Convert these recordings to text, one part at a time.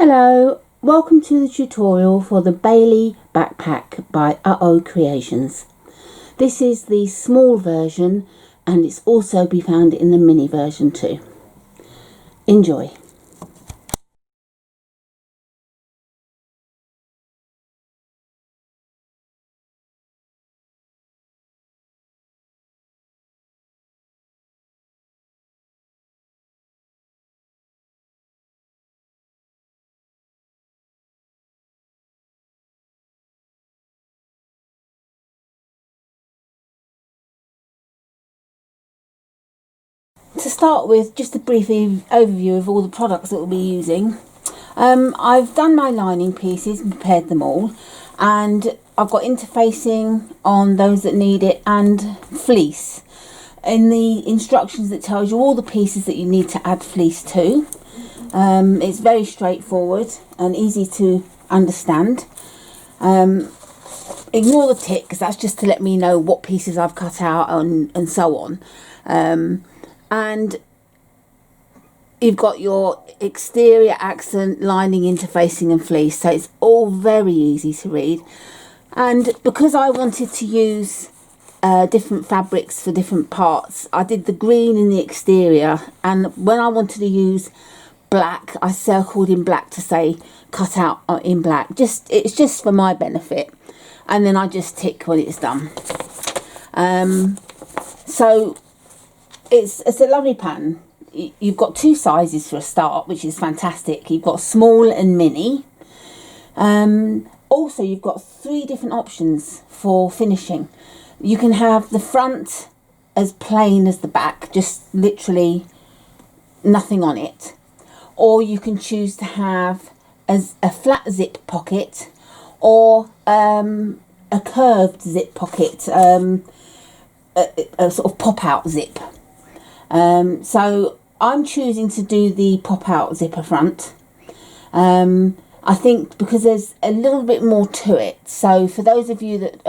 Hello, welcome to the tutorial for the Bailey backpack by UhOh Creations. This is the small version and it's also be found in the mini version too. Enjoy. To start with, just a brief overview of all the products that we'll be using. I've done my lining pieces and prepared them all, and I've got interfacing on those that need it and fleece. In the instructions it tells you all the pieces that you need to add fleece to. It's very straightforward and easy to understand. Ignore the tick because that's just to let me know what pieces I've cut out and so on. And you've got your exterior accent, lining, interfacing and fleece, so it's all very easy to read. And because I wanted to use different fabrics for different parts, I did the green in the exterior, and when I wanted to use black, I circled in black to say cut out in black. It's just for my benefit, and then I just tick when it's done. So it's a lovely pattern. You've got two sizes for a start, which is fantastic. You've got small and mini. Also, you've got 3 different options for finishing. You can have the front as plain as the back, just literally nothing on it. Or you can choose to have as a flat zip pocket or a curved zip pocket, a sort of pop-out zip. So I'm choosing to do the pop-out zipper front. I think because there's a little bit more to it. So for those of you that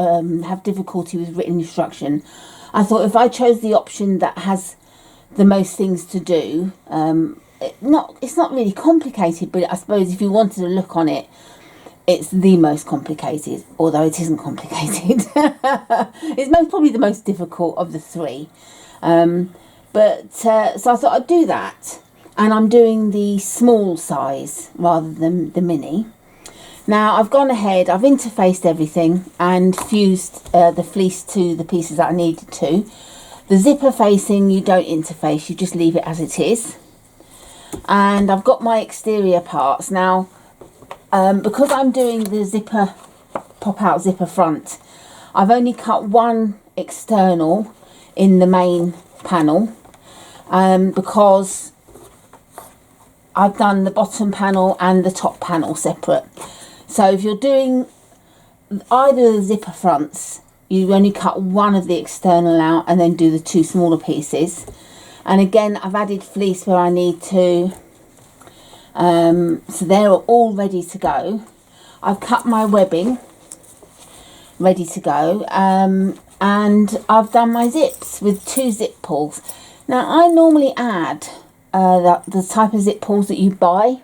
have difficulty with written instruction, I thought if I chose the option that has the most things to do, it's not really complicated, but I suppose if you wanted to look on it, it's the most complicated, although it isn't complicated. It's probably the most difficult of the 3. So I thought I'd do that, and I'm doing the small size rather than the mini. Now I've gone ahead, I've interfaced everything and fused the fleece to the pieces that I needed to. The zipper facing, you don't interface, you just leave it as it is. And I've got my exterior parts. Now because I'm doing the zipper, pop-out zipper front, I've only cut one external in the main panel, because I've done the bottom panel and the top panel separate. So if you're doing either of the zipper fronts, you only cut one of the external out and then do the 2 smaller pieces. And again, I've added fleece where I need to, so they're all ready to go. I've cut my webbing ready to go, and I've done my zips with 2 zip pulls. Now I normally add the type of zip pulls that you buy,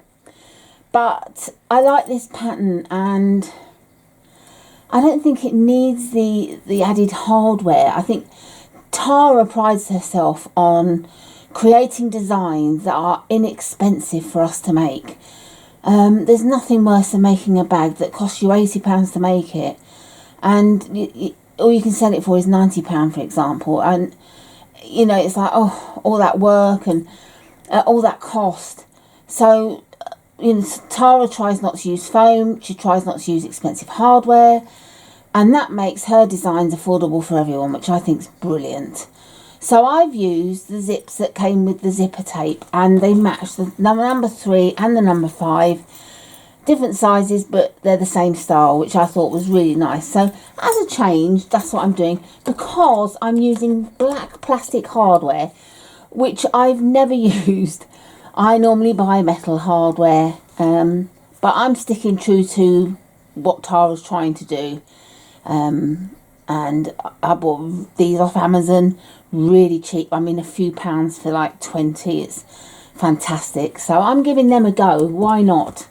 but I like this pattern and I don't think it needs the added hardware. I think Tara prides herself on creating designs that are inexpensive for us to make. There's nothing worse than making a bag that costs you £80 to make it, and all you can sell it for is £90, for example. And you know, it's like, oh, all that work and all that cost. So you know, Tara tries not to use foam, she tries not to use expensive hardware, and that makes her designs affordable for everyone, which I think is brilliant. So I've used the zips that came with the zipper tape, and they match the number 3 and the number 5. Different sizes, but they're the same style, which I thought was really nice. So as a change, that's what I'm doing, because I'm using black plastic hardware, which I've never used. I normally buy metal hardware, but I'm sticking true to what Tara's trying to do. And I bought these off Amazon, really cheap. I mean, a few pounds for like 20. It's fantastic. So I'm giving them a go. Why not?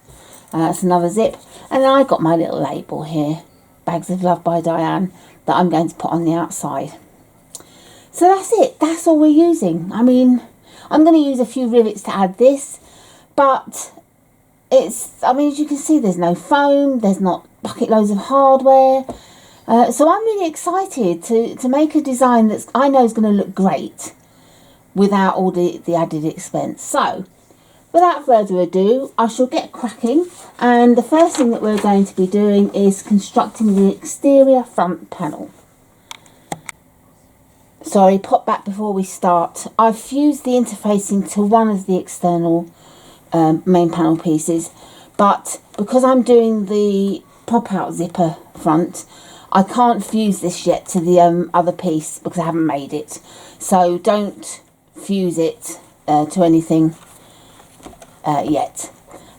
That's another zip. And then I got my little label here, Bags of Love by Diane, that I'm going to put on the outside. So that's it. That's all we're using. I mean, I'm going to use a few rivets to add this, but I mean, as you can see, there's no foam, there's not bucket loads of hardware. So I'm really excited to make a design that I know is going to look great without all the added expense. So without further ado, I shall get cracking, and the first thing that we're going to be doing is constructing the exterior front panel. Sorry, pop back before we start. I've fused the interfacing to one of the external main panel pieces, but because I'm doing the pop-out zipper front, I can't fuse this yet to the other piece because I haven't made it. So don't fuse it to anything yet.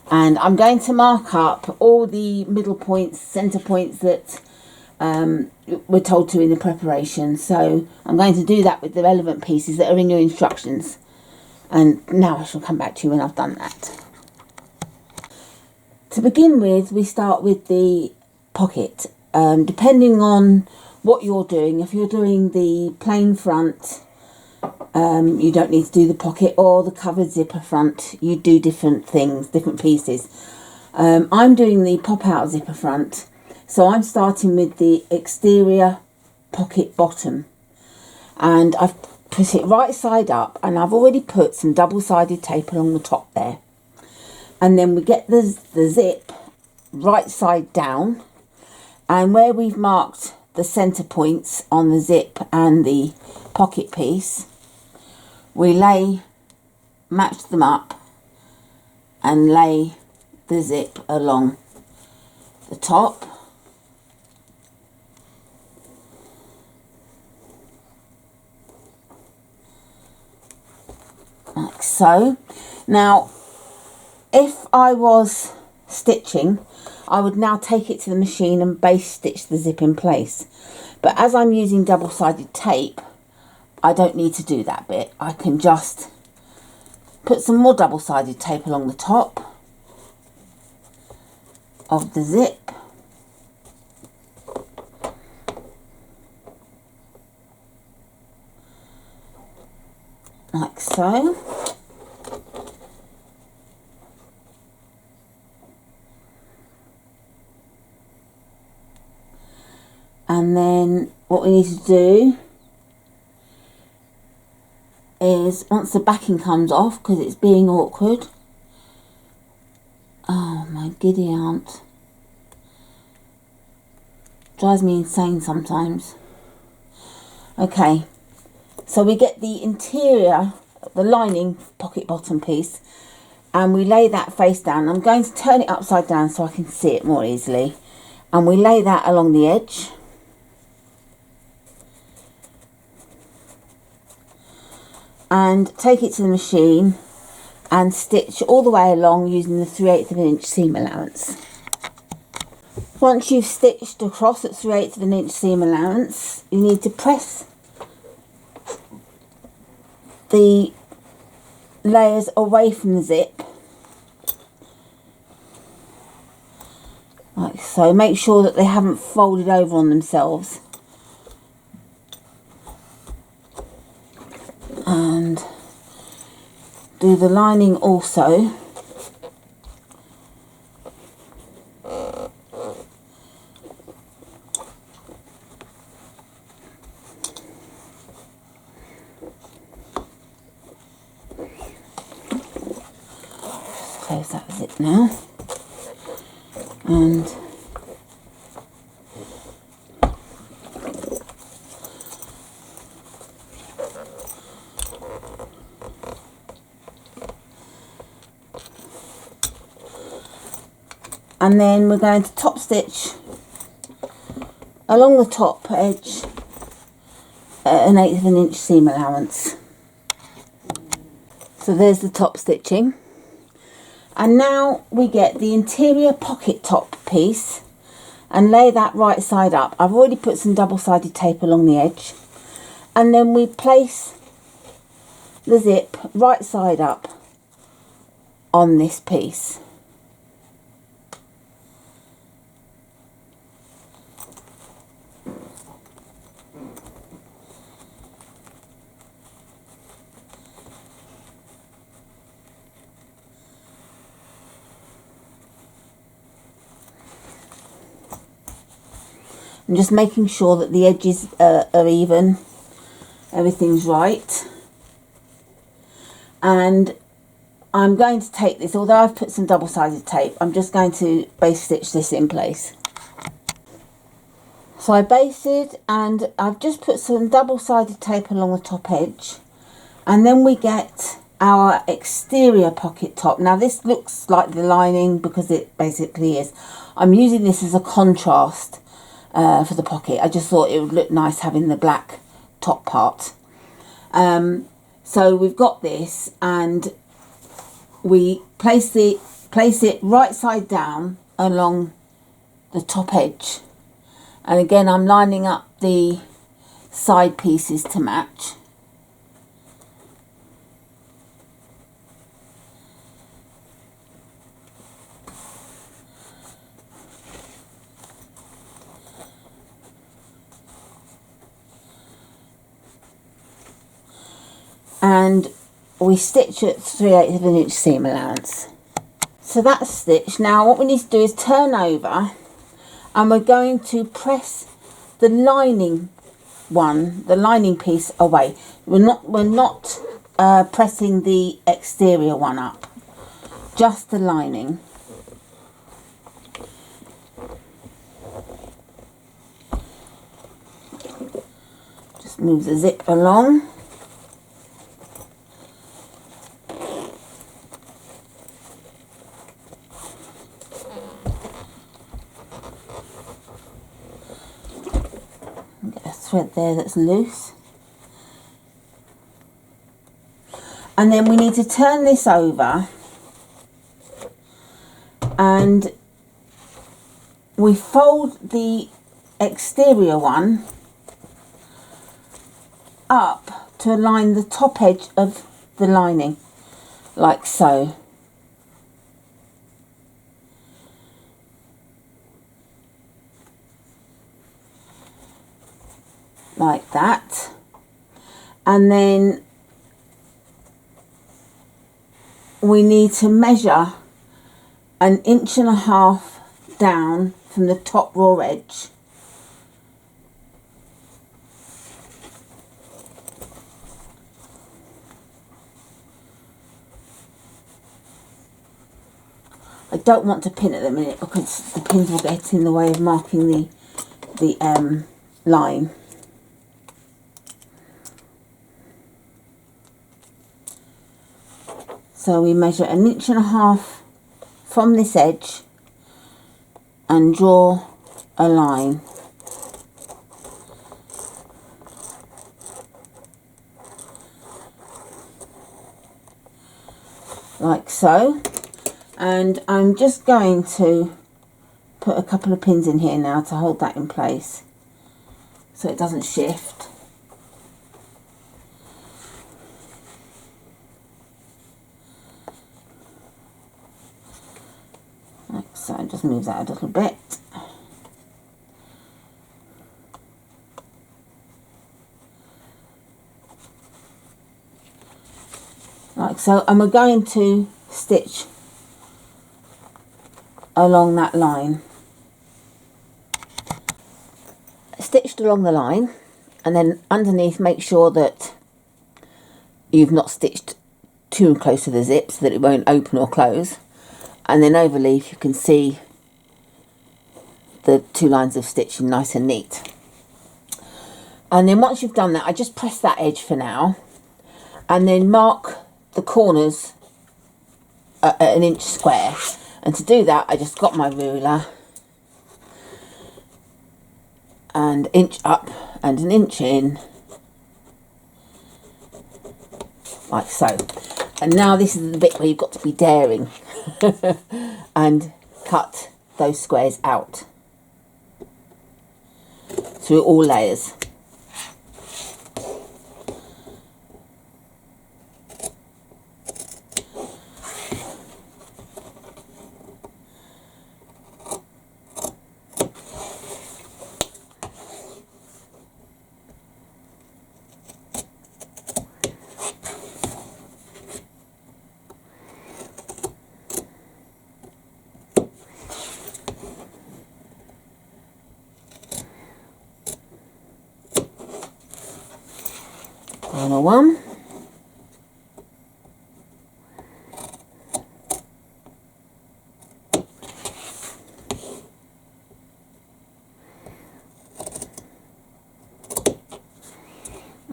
And I'm going to mark up all the middle points, centre points that we're told to in the preparation. So I'm going to do that with the relevant pieces that are in your instructions. And now I shall come back to you when I've done that. To begin with, we start with the pocket. Depending on what you're doing, if you're doing the plain front, you don't need to do the pocket, or the covered zipper front, you do different things, different pieces. I'm doing the pop-out zipper front, so I'm starting with the exterior pocket bottom, and I've put it right side up, and I've already put some double-sided tape along the top there. And then we get the zip right side down, and where we've marked the centre points on the zip and the pocket piece, we match them up and lay the zip along the top. Like so. Now, if I was stitching, I would now take it to the machine and base stitch the zip in place. But as I'm using double-sided tape, I don't need to do that bit. I can just put some more double-sided tape along the top of the zip. Like so. And then what we need to do is, once the backing comes off, because it's being awkward. Oh my giddy aunt. Drives me insane sometimes. Okay, so we get the interior, the lining pocket bottom piece, and we lay that face down. I'm going to turn it upside down so I can see it more easily. And we lay that along the edge. And take it to the machine and stitch all the way along using the 3/8 of an inch seam allowance. Once you've stitched across at 3/8 of an inch seam allowance, you need to press the layers away from the zip, like so. Make sure that they haven't folded over on themselves. And do the lining also. Close that zip now. And then we're going to top stitch along the top edge at 1/8 of an inch seam allowance. So there's the top stitching. And now we get the interior pocket top piece and lay that right side up. I've already put some double-sided tape along the edge. And then we place the zip right side up on this piece. I'm just making sure that the edges are even, everything's right. And I'm going to take this, although I've put some double-sided tape, I'm just going to base stitch this in place. So I basted, and I've just put some double-sided tape along the top edge, and then we get our exterior pocket top. Now this looks like the lining because it basically is. I'm using this as a contrast for the pocket. I just thought it would look nice having the black top part. So we've got this, and we place it right side down along the top edge, and again I'm lining up the side pieces to match. And we stitch at 3/8 of an inch seam allowance. So that's stitched. Now what we need to do is turn over, and we're going to press the lining piece away. We're not pressing the exterior one up, just the lining. Just move the zip along. Thread there that's loose, and then we need to turn this over, and we fold the exterior one up to align the top edge of the lining, like so. Like that, and then we need to measure 1.5 inches down from the top raw edge. I don't want to pin at the minute because the pins will get in the way of marking the line. So we measure 1.5 inches from this edge and draw a line. Like so. And I'm just going to put a couple of pins in here now to hold that in place so it doesn't shift. So just move that a little bit. Like so, and we're going to stitch along that line. Stitched along the line, and then underneath make sure that you've not stitched too close to the zip so that it won't open or close. And then overleaf, you can see the 2 lines of stitching nice and neat. And then once you've done that, I just press that edge for now, and then mark the corners at 1 inch square. And to do that, I just got my ruler and inch up and 1 inch in, like so. And now this is the bit where you've got to be daring and cut those squares out through all layers. final one.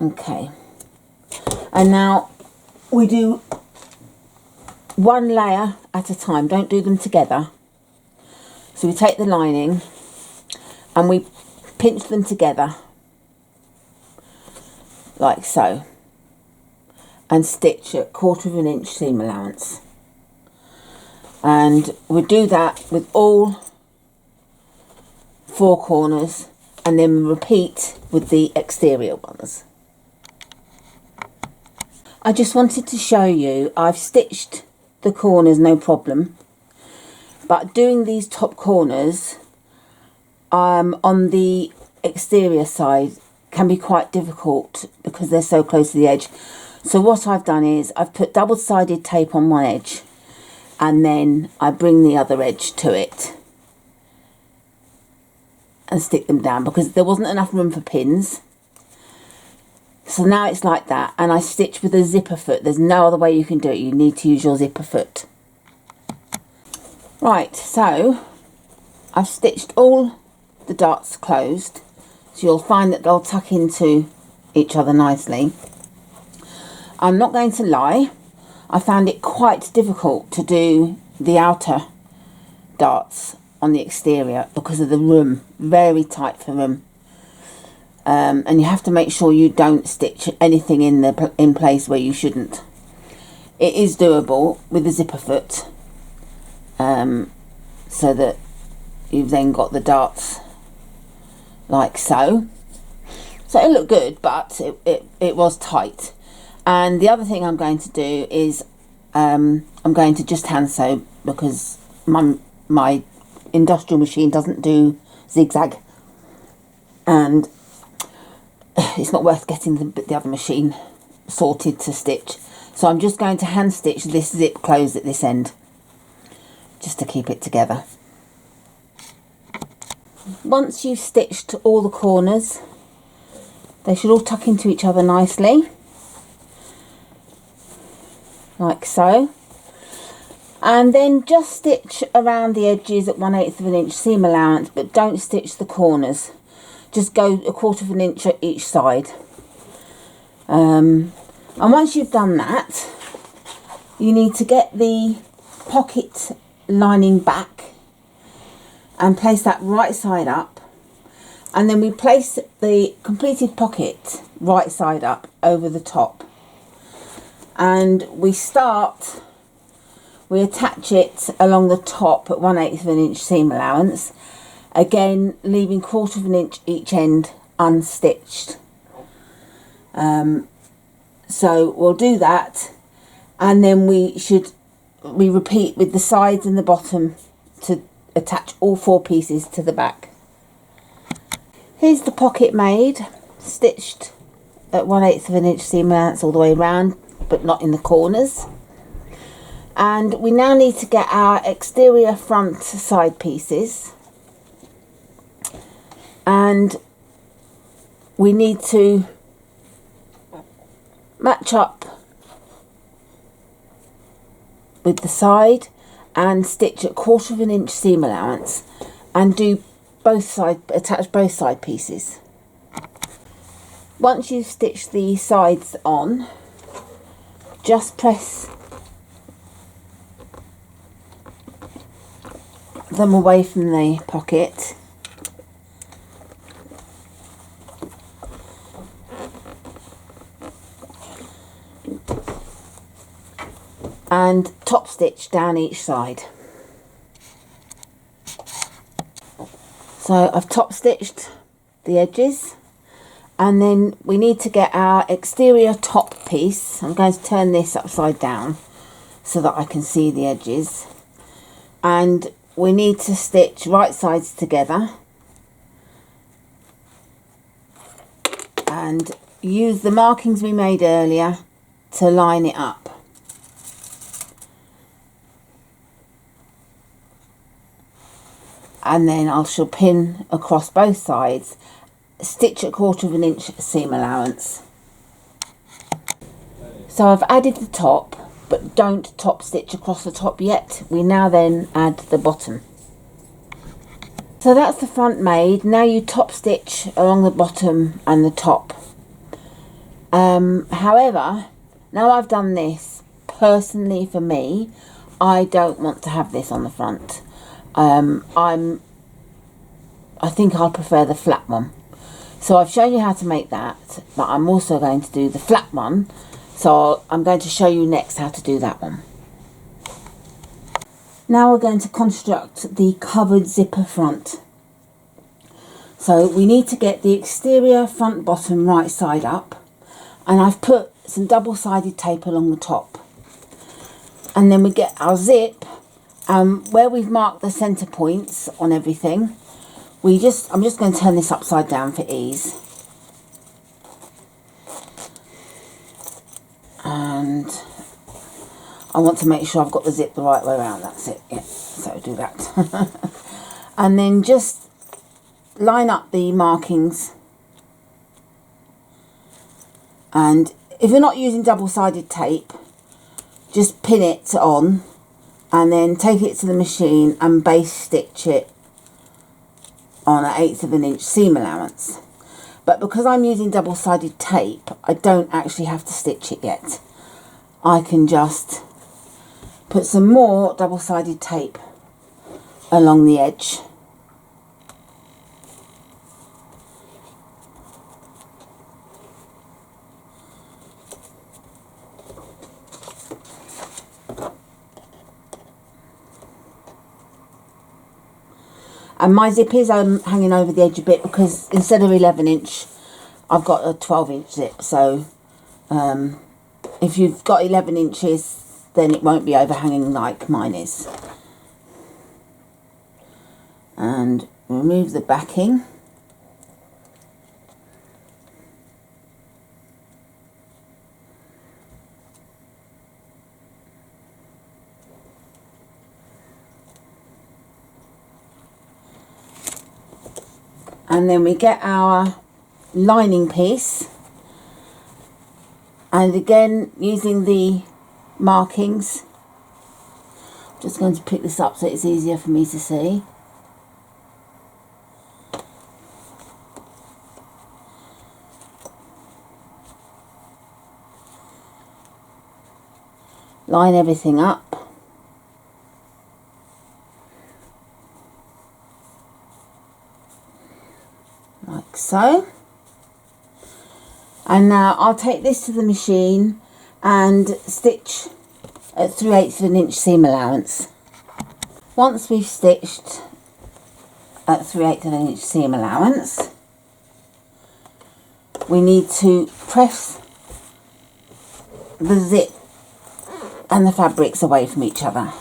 Okay, and now we do one layer at a time, don't do them together. So we take the lining and we pinch them together like so and stitch at 1/4 inch seam allowance, and we do that with all 4 corners, and then repeat with the exterior ones. I just wanted to show you I've stitched the corners no problem, but doing these top corners on the exterior side can be quite difficult because they're so close to the edge. So what I've done is I've put double-sided tape on one edge and then I bring the other edge to it and stick them down because there wasn't enough room for pins. So now it's like that, and I stitch with a zipper foot. There's no other way you can do it. You need to use your zipper foot. Right, so I've stitched all the darts closed, so you'll find that they'll tuck into each other nicely. I'm not going to lie, I found it quite difficult to do the outer darts on the exterior because of the room, very tight for room. And you have to make sure you don't stitch anything in place where you shouldn't. It is doable with a zipper foot, so that you've then got the darts like so. So it looked good, but it was tight. And the other thing I'm going to do is I'm going to just hand sew because my industrial machine doesn't do zigzag, and it's not worth getting the other machine sorted to stitch. So I'm just going to hand stitch this zip closed at this end just to keep it together. Once you've stitched all the corners, they should all tuck into each other nicely like so, and then just stitch around the edges at 1/8 inch seam allowance, but don't stitch the corners. Just go 1/4 inch at each side. And once you've done that, you need to get the pocket lining back and place that right side up, and then we place the completed pocket right side up over the top, and we attach it along the top at 1/8 inch seam allowance, again leaving 1/4 inch each end unstitched. So we'll do that, and then we repeat with the sides and the bottom to attach all 4 pieces to the back. Here's the pocket made, stitched at 1/8 inch seam allowance all the way around, but not in the corners. And we now need to get our exterior front side pieces, and we need to match up with the side and stitch at 1/4 inch seam allowance and do attach both side pieces. Once you've stitched the sides on, just press them away from the pocket and top stitch down each side. So I've top stitched the edges, and then we need to get our exterior top piece. I'm going to turn this upside down so that I can see the edges, and we need to stitch right sides together and use the markings we made earlier to line it up. And then I shall pin across both sides, stitch at 1/4 inch seam allowance. So I've added the top, but don't top stitch across the top yet. We now then add the bottom. So that's the front made. Now you top stitch along the bottom and the top. However, now I've done this, personally for me, I don't want to have this on the front. I think I'll prefer the flat one. So I've shown you how to make that, but I'm also going to do the flat one. So I'm going to show you next how to do that one. Now we're going to construct the covered zipper front. So we need to get the exterior front bottom right side up, and I've put some double-sided tape along the top. And then we get our zip, where we've marked the centre points on everything. I'm just going to turn this upside down for ease. And I want to make sure I've got the zip the right way around. That's it. Yeah, so do that. And then just line up the markings. And if you're not using double-sided tape, just pin it on and then take it to the machine and base stitch it on an 1/8 of an inch seam allowance. But because I'm using double-sided tape, I don't actually have to stitch it yet. I can just put some more double-sided tape along the edge. And my zip is hanging over the edge a bit because instead of 11 inch, I've got a 12 inch zip. So if you've got 11 inches, then it won't be overhanging like mine is. And remove the backing. And then we get our lining piece, and again using the markings, I'm just going to pick this up so it's easier for me to see. Line everything up. Like so. And now I'll take this to the machine and stitch at 3/8 of an inch seam allowance. Once we've stitched at 3/8 of an inch seam allowance, we need to press the zip and the fabrics away from each other.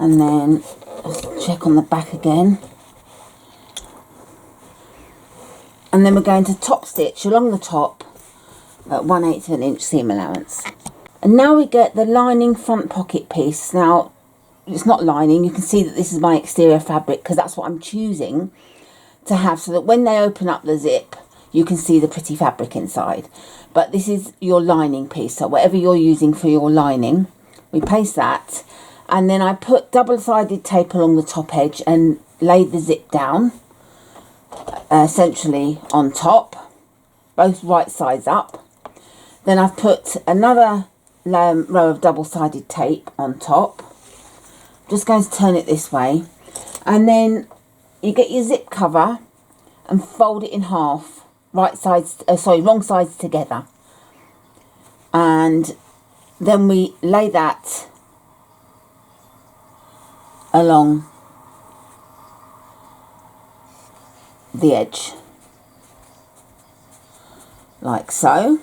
And then just check on the back again. And then we're going to top stitch along the top at 1/8 of an inch seam allowance. And now we get the lining front pocket piece. Now, it's not lining. You can see that this is my exterior fabric because that's what I'm choosing to have, so that when they open up the zip, you can see the pretty fabric inside. But this is your lining piece. So whatever you're using for your lining, we paste that. And then I put double-sided tape along the top edge and laid the zip down, essentially on top, both right sides up. Then I've put another row of double-sided tape on top. Just going to turn it this way. And then you get your zip cover and fold it in half, wrong sides together. And then we lay that along the edge like so.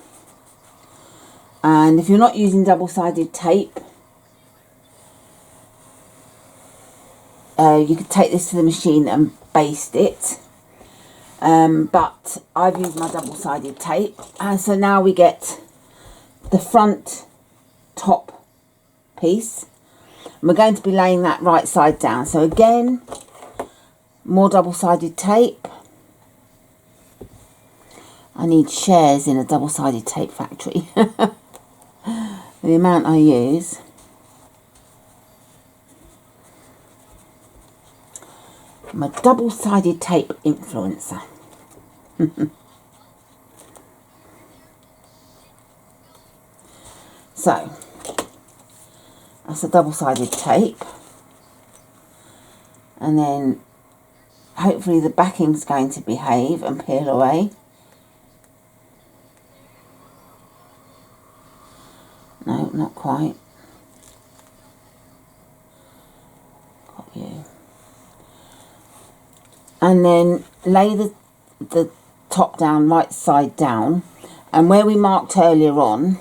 And if you're not using double-sided tape, you could take this to the machine and baste it. But I've used my double-sided tape, and so now we get the front top piece. And we're going to be laying that right side down. So again, more double-sided tape. I need shares in a double-sided tape factory. The amount I use. I'm a double-sided tape influencer. So, that's a double-sided tape. And then, hopefully the backing's going to behave and peel away. No, not quite. Got you. And then lay the top down, right side down. And where we marked earlier on,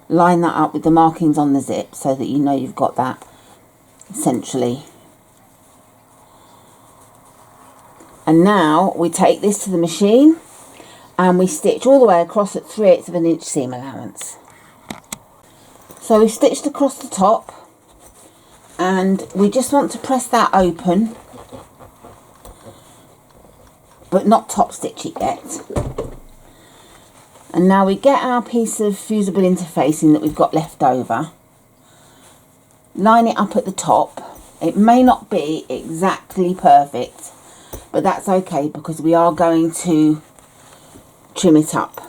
line that up with the markings on the zip so that you know you've got that centrally. And now we take this to the machine and we stitch all the way across at 3/8 of an inch seam allowance. So we've stitched across the top, and we just want to press that open, but not top stitch it yet. And now we get our piece of fusible interfacing that we've got left over, line it up at the top. It may not be exactly perfect, but that's okay because we are going to trim it up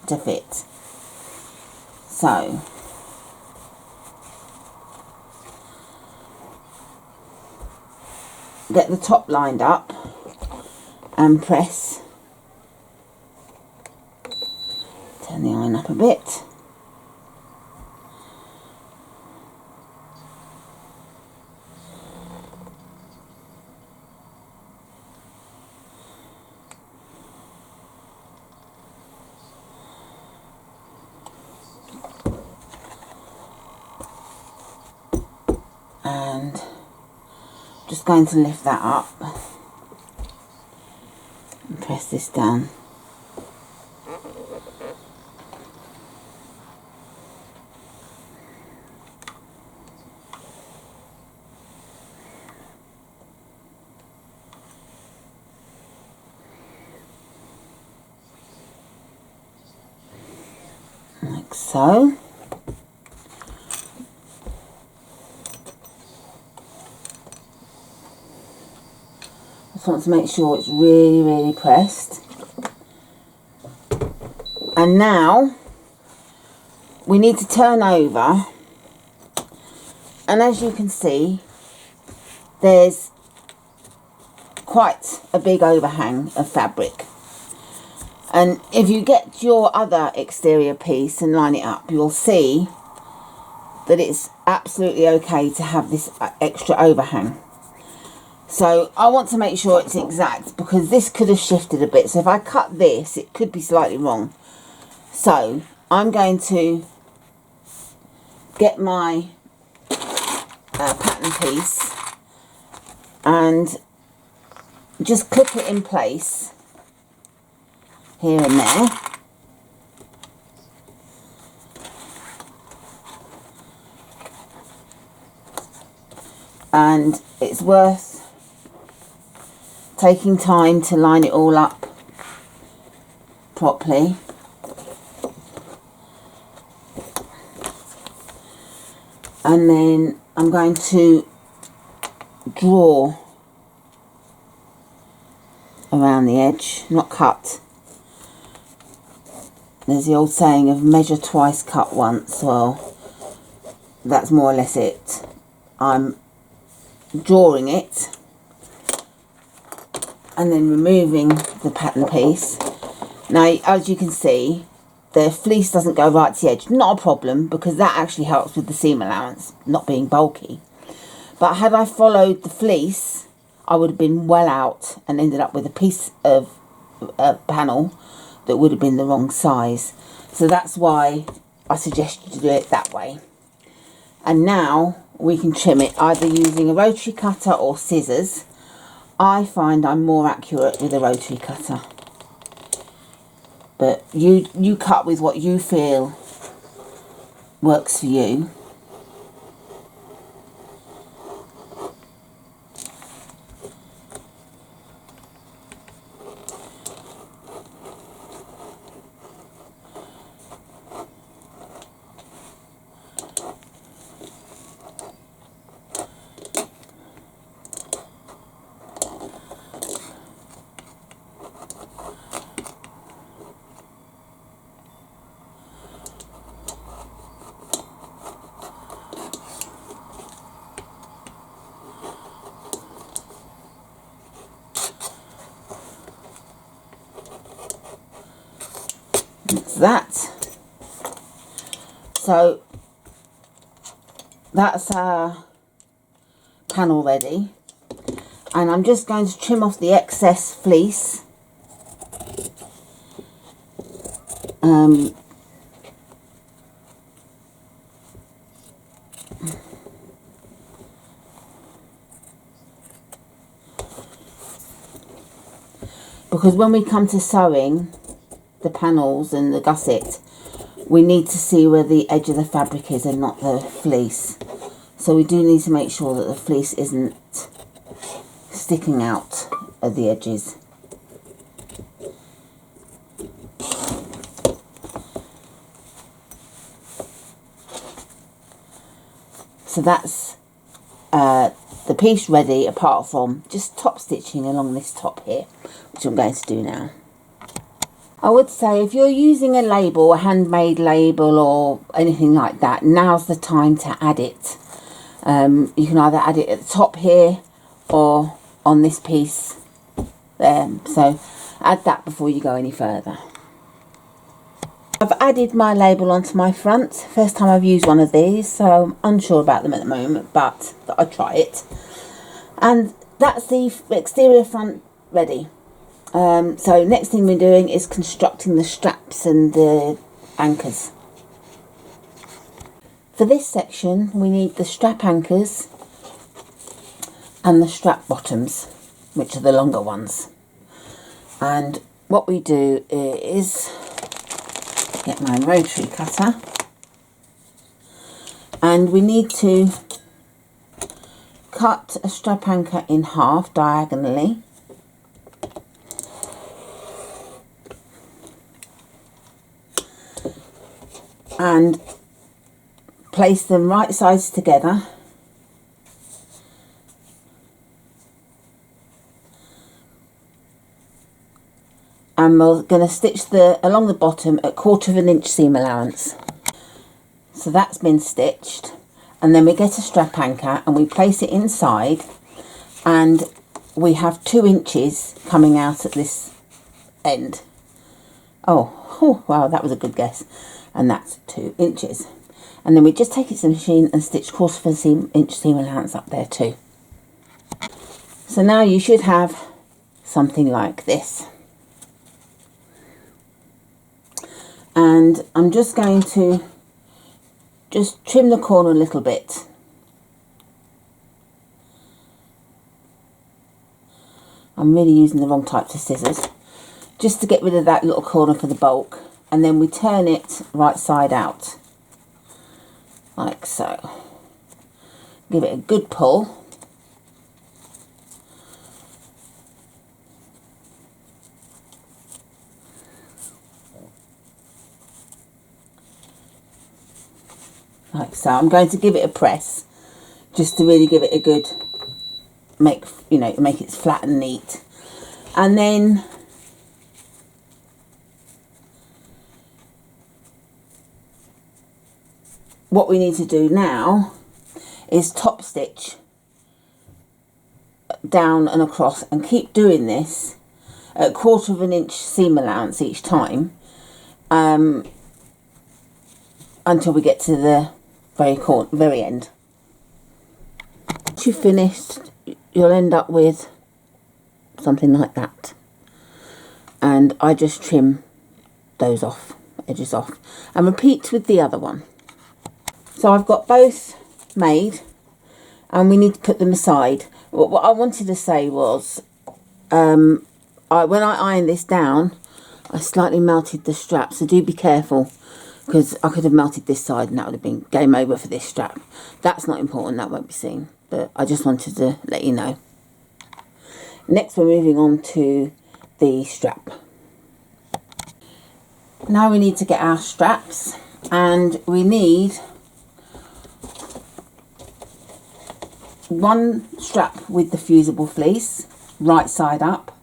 to fit. So get the top lined up and press. Turn the iron up a bit. And just going to lift that up and press this down. Like so. Just want to make sure it's really pressed. And now we need to turn over, and as you can see there's quite a big overhang of fabric, and if you get your other exterior piece and line it up, you'll see that it's absolutely okay to have this extra overhang. So I want to make sure it's exact because this could have shifted a bit. So if I cut this, it could be slightly wrong. So I'm going to get my pattern piece and just clip it in place here and there. And it's worth taking time to line it all up properly. And then I'm going to draw around the edge, not cut. There's the old saying of measure twice, cut once. Well, that's more or less it. I'm drawing it and then removing the pattern piece. Now, as you can see, the fleece doesn't go right to the edge. Not a problem, because that actually helps with the seam allowance not being bulky. But had I followed the fleece, I would have been well out and ended up with a piece of panel that would have been the wrong size. So that's why I suggest you to do it that way. And now we can trim it either using a rotary cutter or scissors. I find I'm more accurate with a rotary cutter. But you cut with what you feel works for you. That. So that's our panel ready, and I'm just going to trim off the excess fleece. Because when we come to sewing the panels and the gusset, we need to see where the edge of the fabric is and not the fleece. So we do need to make sure that the fleece isn't sticking out at the edges. So that's the piece ready, apart from just top stitching along this top here, which I'm going to do now. I would say if you're using a label, a handmade label or anything like that, now's the time to add it. You can either add it at the top here or on this piece there. So add that before you go any further. I've added my label onto my front. First time I've used one of these, so I'm unsure about them at the moment, but I'll try it. And that's the exterior front ready. So next thing we're doing is constructing the straps and the anchors. For this section we need the strap anchors and the strap bottoms, which are the longer ones. And what we do is get my rotary cutter, and we need to cut a strap anchor in half diagonally. And place them right sides together, and we're going to stitch along the bottom at 1/4 inch seam allowance. So that's been stitched, and then we get a strap anchor and we place it inside, and we have 2 inches coming out at this end. Oh wow, that was a good guess. And that's 2 inches. And then we just take it to the machine and stitch 1/4 inch seam allowance up there too. So now you should have something like this. And I'm just going to just trim the corner a little bit. I'm really using the wrong types of scissors, just to get rid of that little corner for the bulk. And then we turn it right side out, like so. Give it a good pull. Like so. I'm going to give it a press, just to really give it a good, make it flat and neat. And then what we need to do now is top stitch down and across, and keep doing this at 1/4 inch seam allowance each time, until we get to the very end. Once you've finished, you'll end up with something like that, and I just trim those off, edges off, and repeat with the other one. So I've got both made, and we need to put them aside. What I wanted to say was, when I ironed this down, I slightly melted the strap, so do be careful, because I could have melted this side and that would have been game over for this strap. That's not important, that won't be seen, but I just wanted to let you know. Next we're moving on to the strap. Now we need to get our straps, and we need one strap with the fusible fleece, right side up,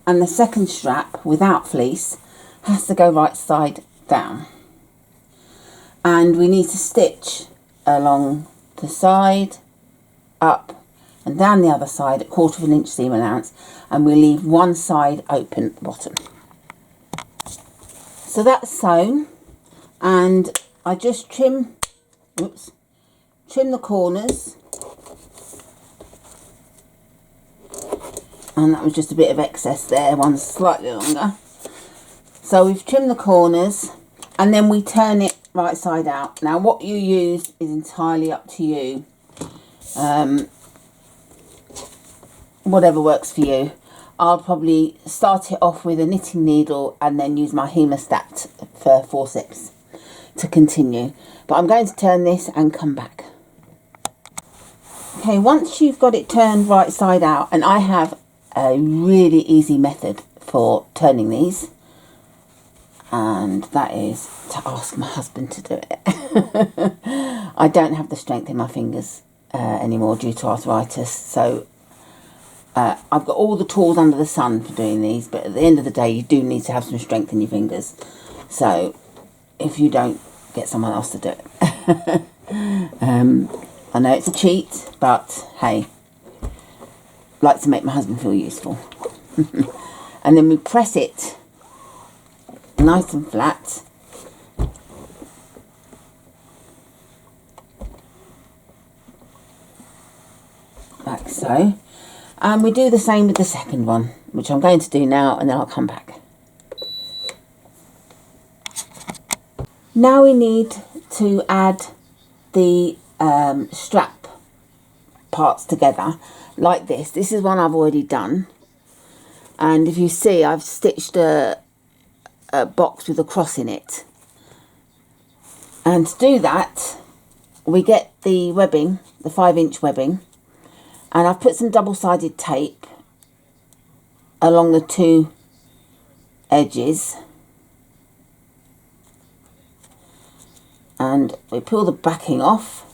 and the second strap without fleece has to go right side down. And we need to stitch along the side, up and down the other side at 1/4 inch seam allowance, and we leave one side open at the bottom. So that's sewn, and I just trim the corners, and that was just a bit of excess there, one's slightly longer. So we've trimmed the corners, and then we turn it right side out. Now what you use is entirely up to you, whatever works for you. I'll probably start it off with a knitting needle and then use my hemostat for forceps to continue. But I'm going to turn this and come back. Okay, once you've got it turned right side out, and I have a really easy method for turning these, and that is to ask my husband to do it. I don't have the strength in my fingers anymore due to arthritis, so I've got all the tools under the sun for doing these, but at the end of the day you do need to have some strength in your fingers. So if you don't, get someone else to do it. I know it's a cheat, but hey, I like to make my husband feel useful. And then we press it nice and flat, like so, and we do the same with the second one, which I'm going to do now, and then I'll come back. Now we need to add the strap parts together like this. This is one I've already done, and if you see, I've stitched a box with a cross in it. And to do that, we get the webbing, the 5-inch webbing, and I've put some double-sided tape along the two edges, and we peel the backing off.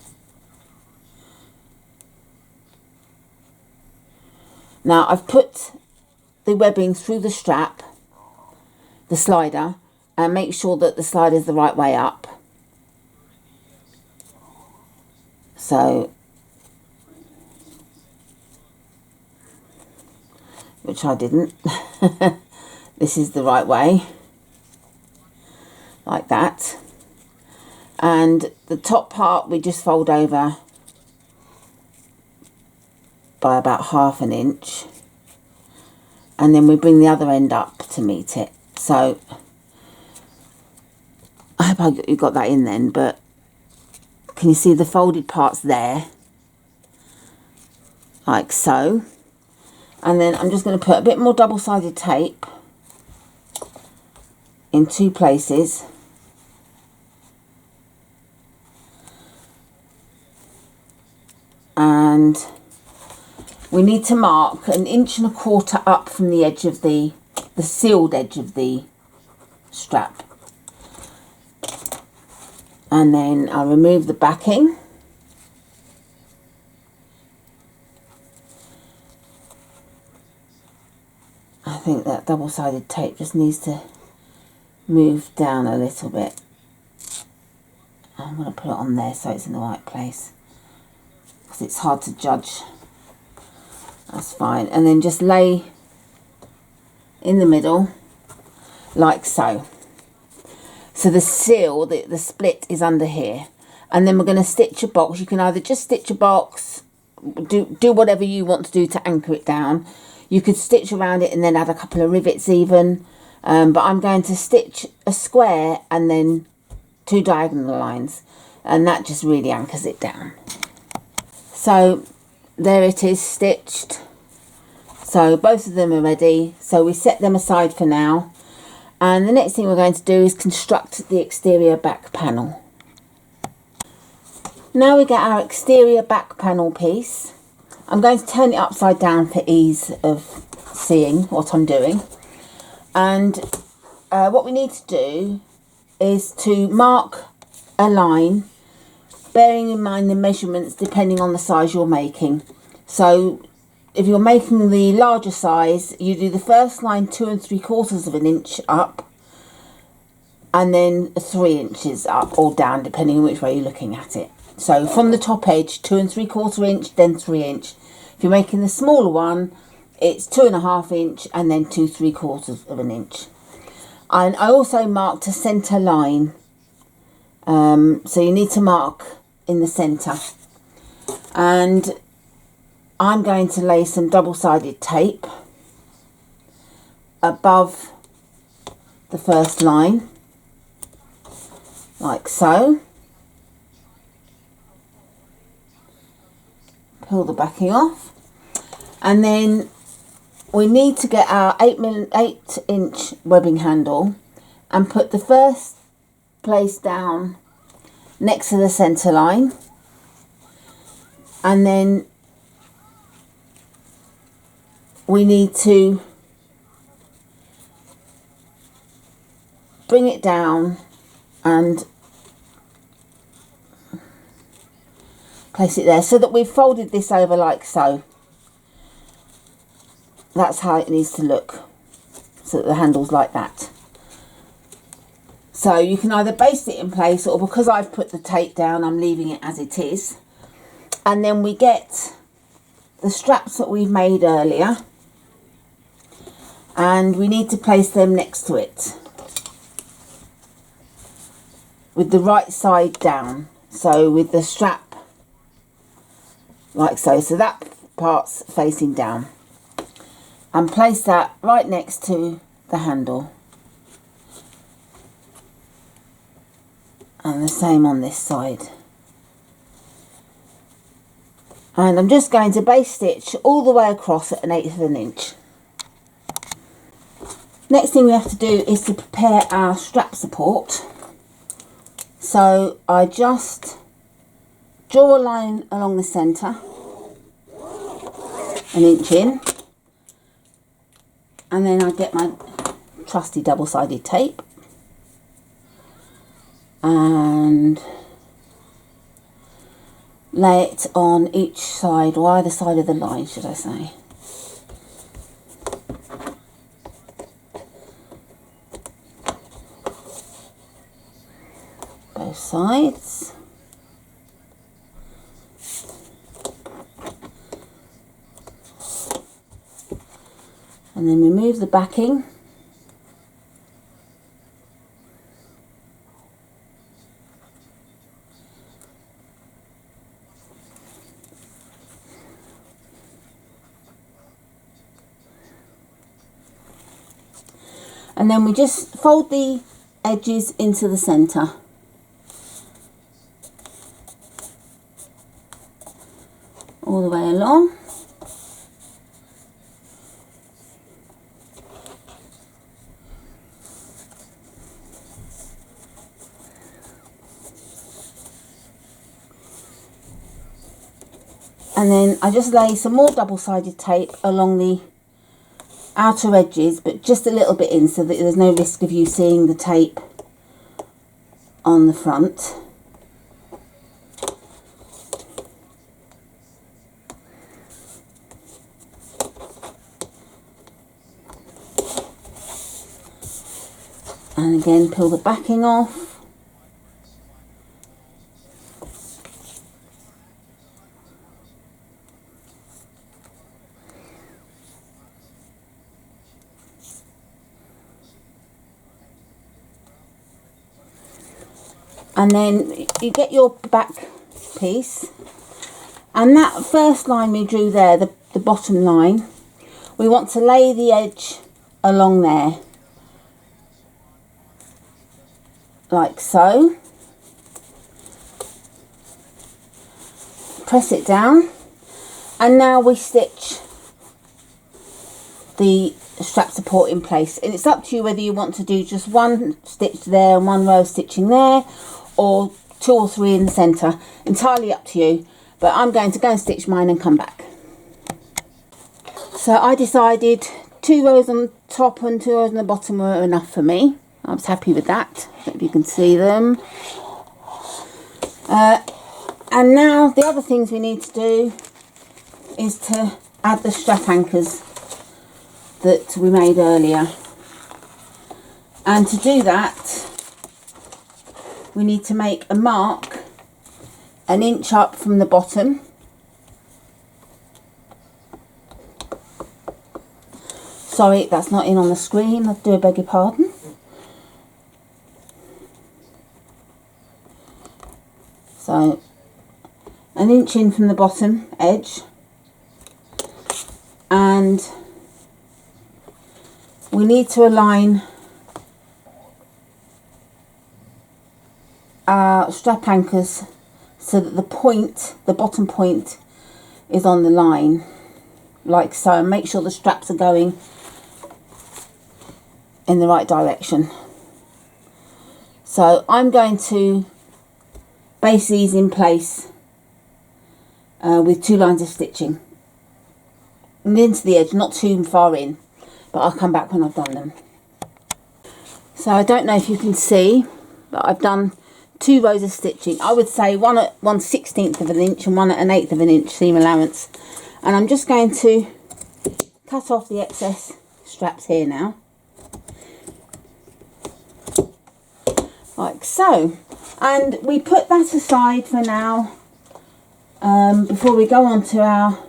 Now I've put the webbing through the strap, the slider, and make sure that the slider is the right way up. So, which I didn't. This is the right way, like that. And the top part we just fold over by about 1/2 inch, and then we bring the other end up to meet it. So I hope you got that in then, but can you see the folded parts there, like so? And then I'm just going to put a bit more double-sided tape in two places, and we need to mark 1.25 inches up from the edge of the sealed edge of the strap. And then I'll remove the backing. I think that double-sided tape just needs to move down a little bit. I'm going to put it on there so it's in the right place, because it's hard to judge. That's fine. And then just lay in the middle like so. So the seal, the split is under here, and then we're going to stitch a box. You can either just stitch a box, do whatever you want to do to anchor it down. You could stitch around it and then add a couple of rivets even. but I'm going to stitch a square and then 2 diagonal lines, and that just really anchors it down. So there it is, stitched. So both of them are ready, so we set them aside for now, and the next thing we're going to do is construct the exterior back panel. Now we get our exterior back panel piece. I'm going to turn it upside down for ease of seeing what I'm doing. And what we need to do is to mark a line, bearing in mind the measurements depending on the size you're making. So if you're making the larger size, you do the first line 2 3/4 of an inch up, and then 3 inches up or down, depending on which way you're looking at it. So from the top edge, 2 3/4 inch, then 3 inch. If you're making the smaller one, it's 2.5 inch and then 2 3/4 of an inch. And I also marked a centre line. So you need to mark in the centre. And I'm going to lay some double-sided tape above the first line, like so. Pull the backing off, and then we need to get our 8-inch webbing handle and put the first place down next to the centre line, and then we need to bring it down and place it there, so that we've folded this over like so. That's how it needs to look, so that the handle's like that. So you can either baste it in place, or because I've put the tape down, I'm leaving it as it is. And then we get the straps that we've made earlier, and we need to place them next to it with the right side down. So with the strap like so, so that part's facing down, and place that right next to the handle, and the same on this side. And I'm just going to base stitch all the way across at 1/8 of an inch. Next thing we have to do is to prepare our strap support. So I just draw a line along the centre, 1 inch in, and then I get my trusty double-sided tape and lay it on each side, or either side of the line, should I say. Both sides. And then remove the backing. And then we just fold the edges into the centre. All the way along. And then I just lay some more double-sided tape along the outer edges, but just a little bit in, so that there's no risk of you seeing the tape on the front. And again, peel the backing off. And then you get your back piece, and that first line we drew there, the bottom line, we want to lay the edge along there like so. Press it down, and now we stitch the strap support in place, and it's up to you whether you want to do just one stitch there and one row of stitching there, or 2 or 3 in the center. Entirely up to you, but I'm going to go and stitch mine and come back. So I decided 2 rows on top and 2 rows on the bottom were enough for me. I was happy with that. Hope you can see them. And now the other things we need to do is to add the strap anchors that we made earlier. And to do that, we need to make a mark 1 inch up from the bottom. Sorry, that's not in on the screen. I do beg your pardon. So 1 inch in from the bottom edge, and we need to align our strap anchors so that the bottom point is on the line, like so, and make sure the straps are going in the right direction. So I'm going to base these in place with 2 lines of stitching and into the edge, not too far in, but I'll come back when I've done them. So I don't know if you can see, but I've done 2 rows of stitching. I would say one at 1/16 of an inch and one at 1/8 of an inch seam allowance, and I'm just going to cut off the excess straps here now, like so. And we put that aside for now, before we go on to our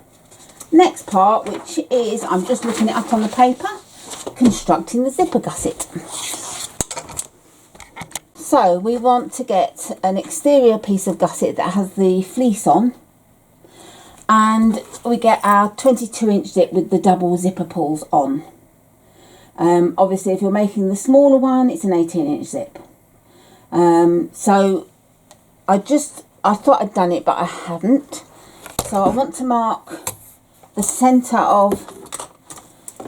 next part, which is, I'm just looking it up on the paper, constructing the zipper gusset. So we want to get an exterior piece of gusset that has the fleece on, and we get our 22-inch zip with the double zipper pulls on. Obviously if you're making the smaller one, it's an 18-inch zip. So I thought I'd done it, but I haven't. So I want to mark the center of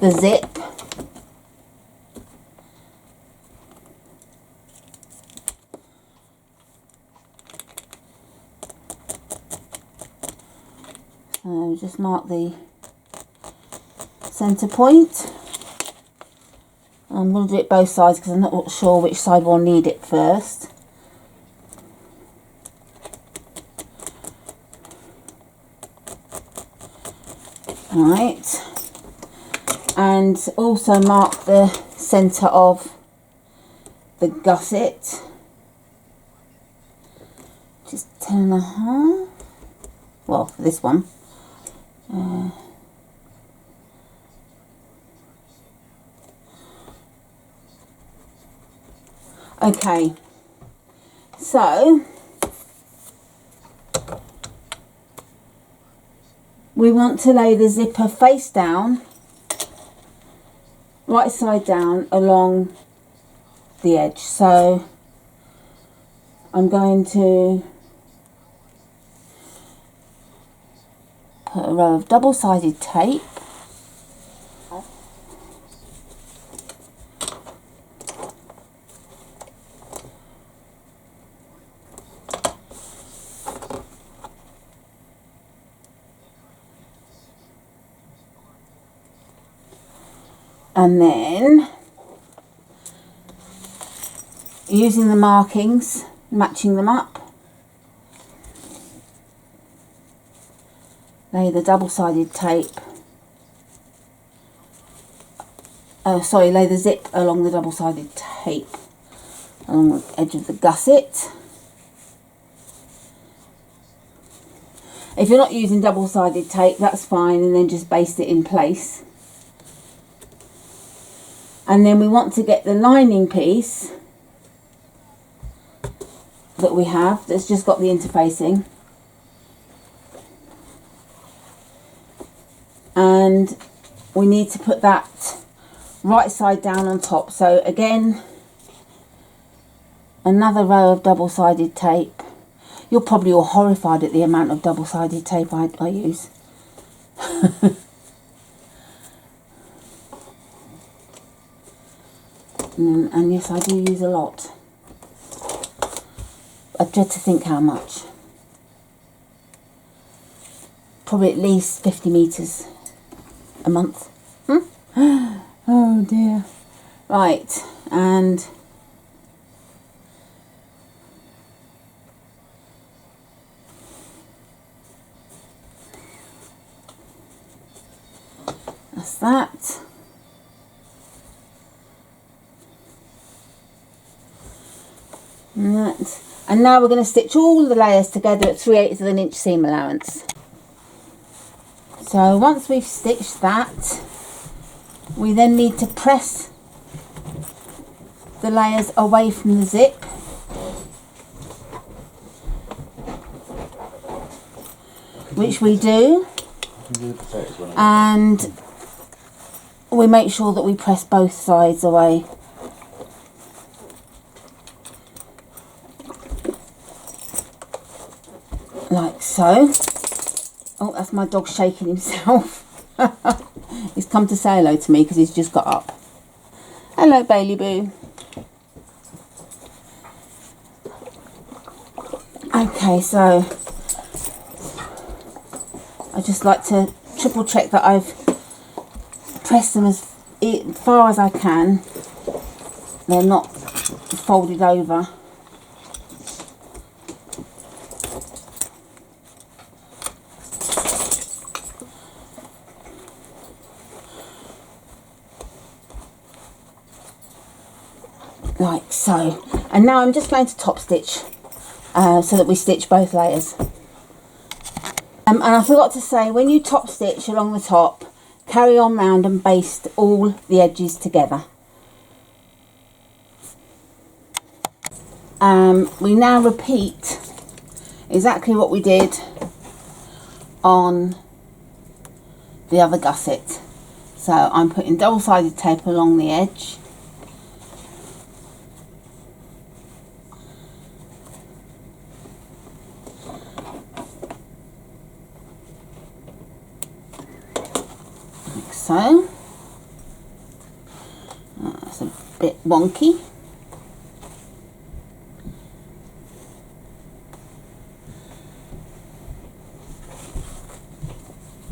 the zip, so just mark the center point. I'm going to do it both sides because I'm not sure which side we'll need it first. Right, and also mark the centre of the gusset, which is 10.5. Well, for this one. Okay, so we want to lay the zipper face down, right side down along the edge. So I'm going to put a row of double-sided tape, and then using the markings, matching them up, lay the double-sided tape, lay the zip along the double-sided tape along the edge of the gusset. If you're not using double-sided tape, that's fine, and then just baste it in place. And then we want to get the lining piece that we have that's just got the interfacing, and we need to put that right side down on top. So again, another row of double-sided tape. You're probably all horrified at the amount of double-sided tape I use. And yes, I do use a lot. I dread to think how much. Probably at least 50 metres a month. Oh dear. Right, and that's that. And now we're going to stitch all the layers together at 3/8 of an inch seam allowance. So once we've stitched that, we then need to press the layers away from the zip, which we do, and we make sure that we press both sides away. Like so. Oh, that's my dog shaking himself. He's come to say hello to me because he's just got up. Hello, Bailey Boo. Okay, so I just like to triple check that I've pressed them as far as I can. They're not folded over. Like so. And now I'm just going to top stitch so that we stitch both layers. And I forgot to say, when you top stitch along the top, carry on round and baste all the edges together. We now repeat exactly what we did on the other gusset. So I'm putting double-sided tape along the edge. Like so. That's a bit wonky.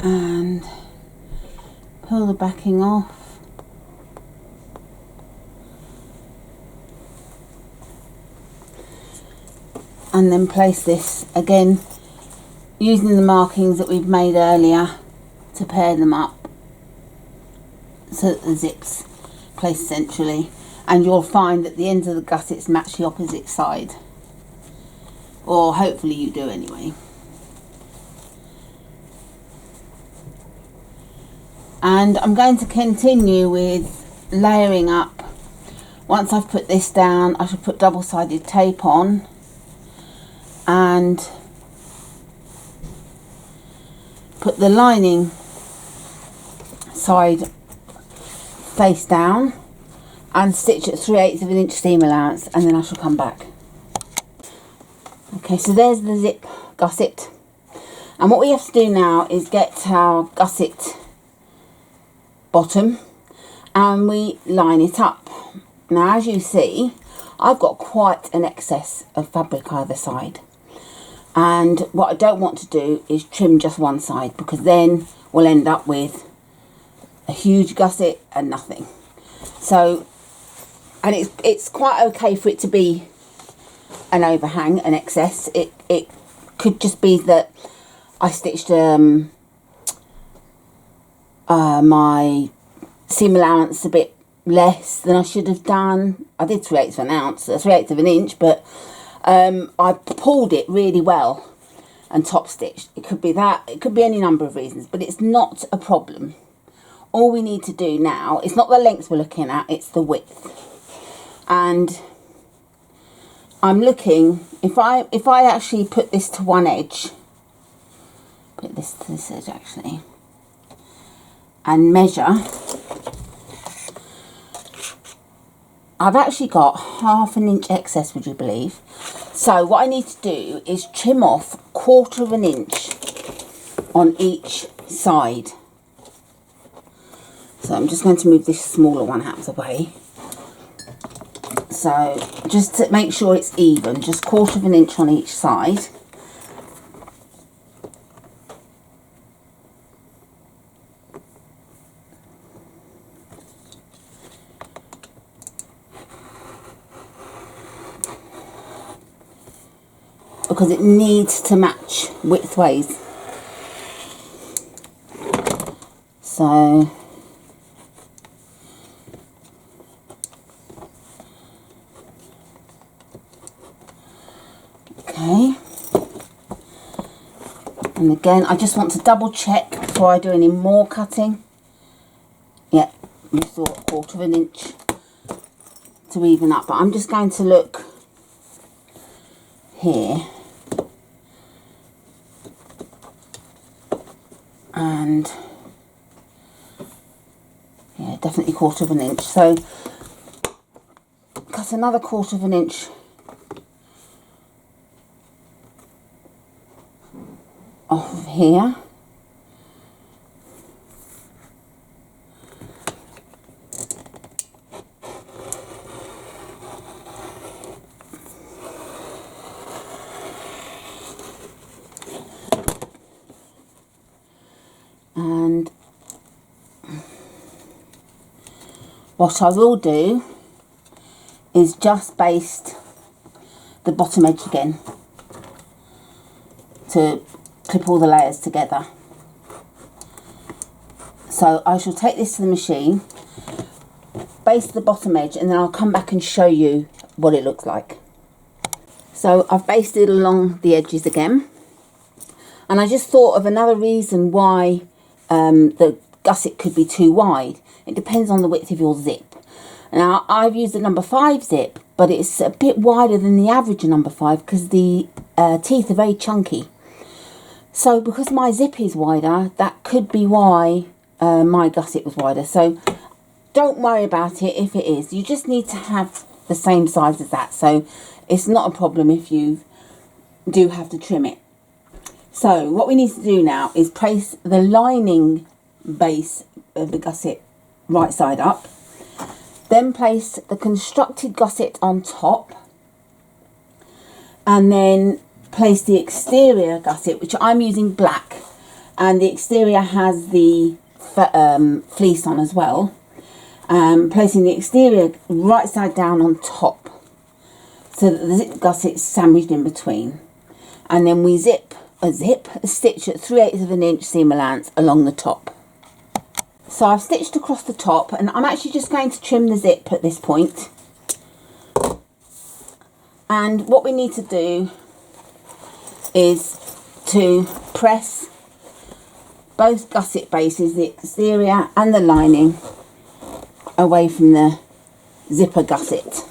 And pull the backing off. And then place this again using the markings that we've made earlier to pair them up so that the zips place centrally, and you'll find that the ends of the gussets match the opposite side, or hopefully you do anyway. And I'm going to continue with layering up. Once I've put this down, I should put double-sided tape on and put the lining side face down and stitch at 3/8 of an inch seam allowance, and then I shall come back. Okay, so there's the zip gusset, and what we have to do now is get our gusset bottom and we line it up. Now, as you see, I've got quite an excess of fabric either side, and what I don't want to do is trim just one side, because then we'll end up with a huge gusset and nothing. So, and it's quite okay for it to be an overhang, an excess. It could just be that I stitched my seam allowance a bit less than I should have done. I did 3/8 of an ounce, 3/8 of an inch, but I pulled it really well and top stitched. It could be that, it could be any number of reasons, but it's not a problem. All we need to do now, it's not the length we're looking at, it's the width. And I'm looking, if I actually put this to one edge, put this to this edge actually, and measure, I've actually got 1/2 inch excess, would you believe? So what I need to do is trim off 1/4 inch on each side. So I'm just going to move this smaller one out of the way. So just to make sure it's even, just 1/4 inch on each side. Because it needs to match widthways. So okay, and again I just want to double check before I do any more cutting. Yeah, we thought 1/4 inch to even up, but I'm just going to look here and yeah, definitely 1/4 inch. So cut another 1/4 inch off of here. And what I will do is just baste the bottom edge again to clip all the layers together. So I shall take this to the machine, baste the bottom edge, and then I'll come back and show you what it looks like. So I've basted along the edges again, and I just thought of another reason why the gusset could be too wide. It depends on the width of your zip. Now I've used the number 5 zip, but it's a bit wider than the average number 5 because the teeth are very chunky. So because my zip is wider, that could be why my gusset was wider. So don't worry about it if it is. You just need to have the same size as that. So it's not a problem if you do have to trim it. So what we need to do now is place the lining base of the gusset right side up. Then place the constructed gusset on top. And then place the exterior gusset, which I'm using black. And the exterior has the fleece on as well. Placing the exterior right side down on top. So that the zip gusset's sandwiched in between. And then we stitch at 3/8 inch seam allowance along the top. So I've stitched across the top, and I'm actually just going to trim the zip at this point. And what we need to do is to press both gusset bases, the exterior and the lining, away from the zipper gusset.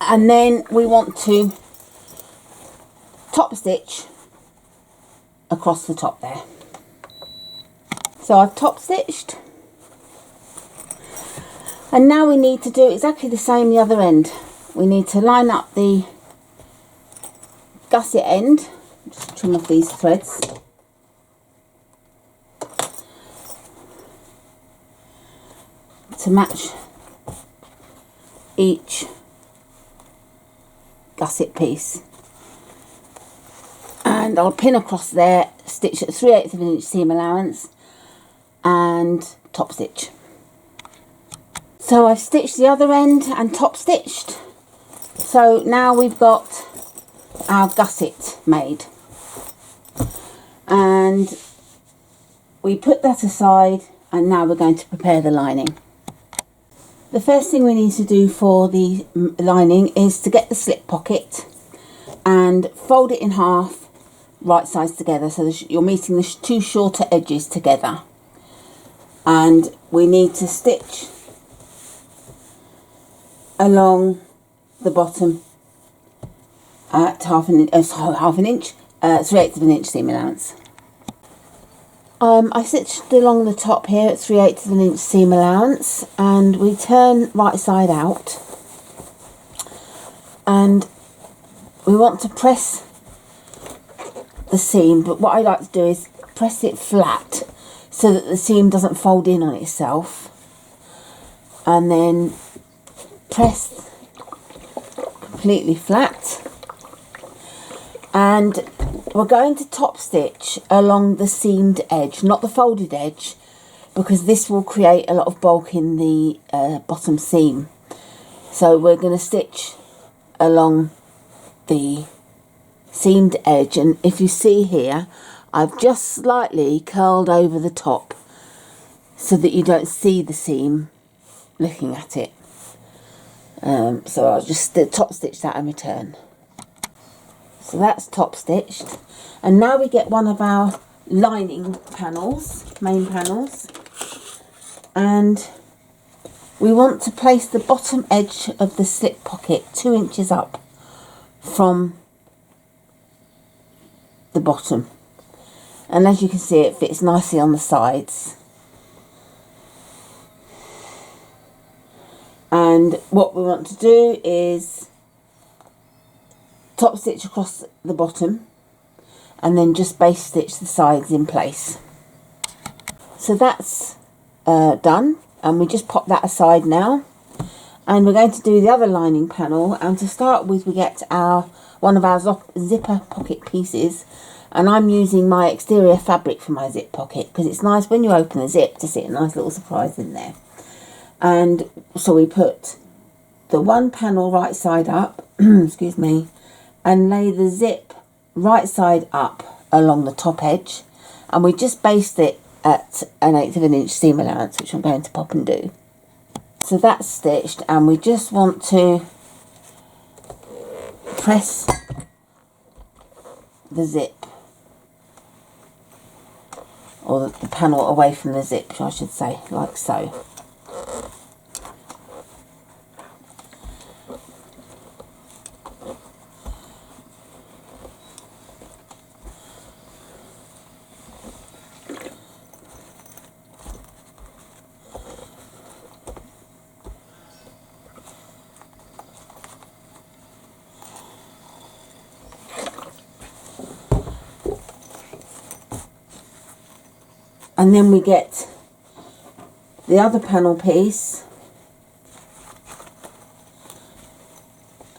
And then we want to top stitch across the top there. So I've top stitched, and now we need to do exactly the same the other end. We need to line up the gusset end, just trim off these threads, to match each gusset piece. And I'll pin across there, stitch at 3/8 inch seam allowance and top stitch. So I've stitched the other end and top stitched. So now we've got our gusset made. And we put that aside, and now we're going to prepare the lining. The first thing we need to do for the lining is to get the slip pocket and fold it in half, right sides together, so you're meeting the two shorter edges together. And we need to stitch along the bottom at 3/8 inch seam allowance. I stitched along the top here at 3/8 of an inch seam allowance, and we turn right side out, and we want to press the seam, but what I like to do is press it flat so that the seam doesn't fold in on itself, and then press completely flat. And we're going to top stitch along the seamed edge, not the folded edge, because this will create a lot of bulk in the bottom seam. So we're going to stitch along the seamed edge, and if you see here, I've just slightly curled over the top so that you don't see the seam looking at it. So I'll just top stitch that and return. So that's top stitched, and now we get one of our lining panels, main panels, and we want to place the bottom edge of the slip pocket 2 inches up from the bottom, and as you can see, it fits nicely on the sides. And what we want to do is top stitch across the bottom and then just base stitch the sides in place. So that's done, and we just pop that aside now, and we're going to do the other lining panel. And to start with, we get one of our zipper pocket pieces, and I'm using my exterior fabric for my zip pocket because it's nice when you open the zip to see a nice little surprise in there. And so we put the one panel right side up excuse me, and lay the zip right side up along the top edge, and we just based it at 1/8 of an inch seam allowance, which I'm going to pop and do. So that's stitched, and we just want to press the zip, or the panel away from the zip, I should say, like so. And then we get the other panel piece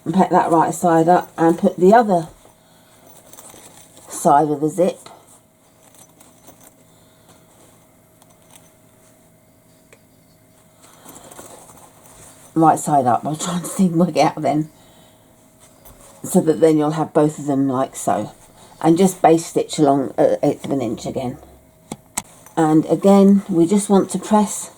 and pack that right side up and put the other side of the zip right side up. I was trying to work it out then, so that then you'll have both of them like so, and just base stitch along 1/8 of an inch again. And again, we just want to press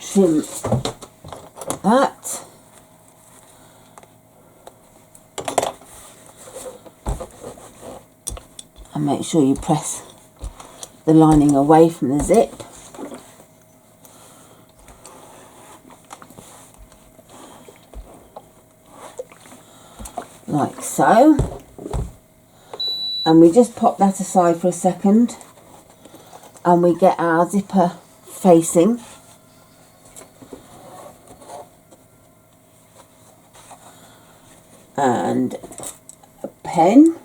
trim that, and make sure you press the lining away from the zip. Like so, and we just pop that aside for a second, and we get our zipper facing, and a pen,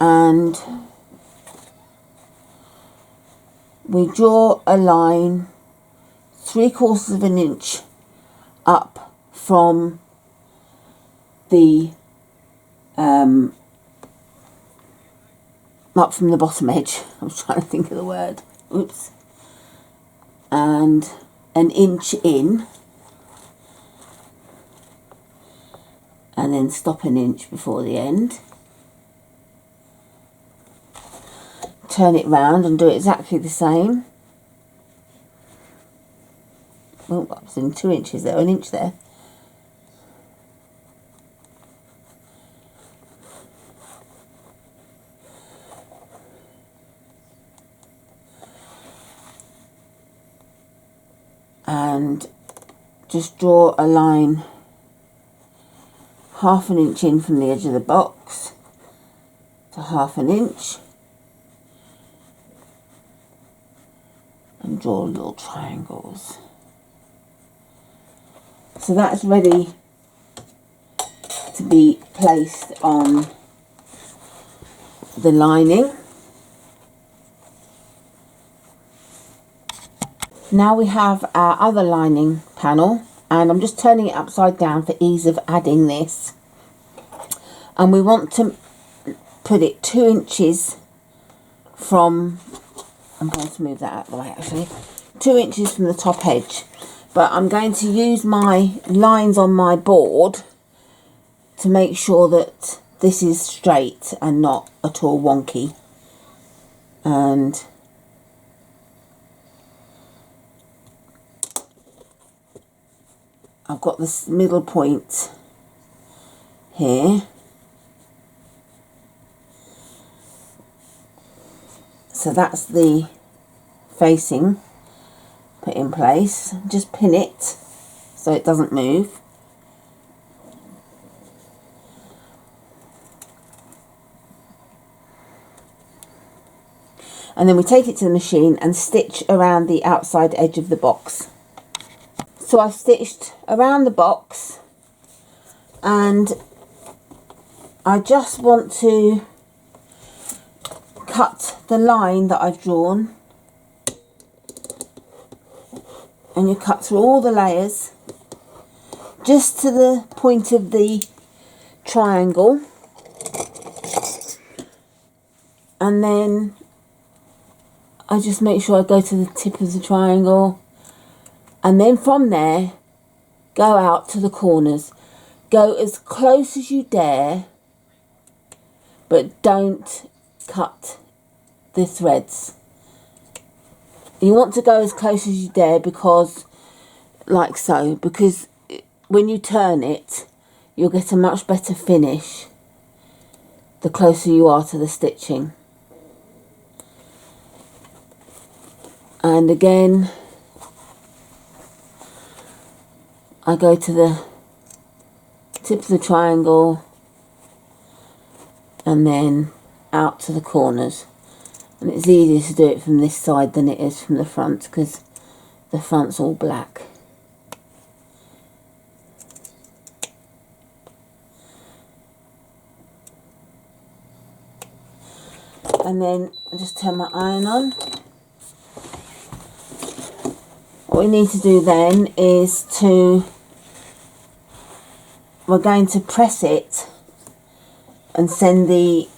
and we draw a line 3/4 of an inch up from the bottom edge. I was trying to think of the word. Oops. And 1 inch in, and then stop 1 inch before the end. Turn it round and do exactly the same. Oh, I was in 2 inches there, 1 inch there. and just draw a line 1/2 inch in from the edge of the box to 1/2 inch, and draw little triangles. So that's ready to be placed on the lining. Now we have our other lining panel, and I'm just turning it upside down for ease of adding this, and we want to put it 2 inches from, I'm going to move that out of the way actually, 2 inches from the top edge, but I'm going to use my lines on my board to make sure that this is straight and not at all wonky. And I've got this middle point here, so that's the facing put in place. Just pin it so it doesn't move. And then we take it to the machine and stitch around the outside edge of the box. So I've stitched around the box, and I just want to cut the line that I've drawn, and you cut through all the layers just to the point of the triangle, and then I just make sure I go to the tip of the triangle, and then from there go out to the corners. Go as close as you dare, but don't cut the threads. You want to go as close as you dare, because like so, because when you turn it you'll get a much better finish the closer you are to the stitching. And again, I go to the tip of the triangle and then out to the corners. And it's easier to do it from this side than it is from the front, because the front's all black. And then I just turn my iron on. What we need to do then is we're going to press it and send the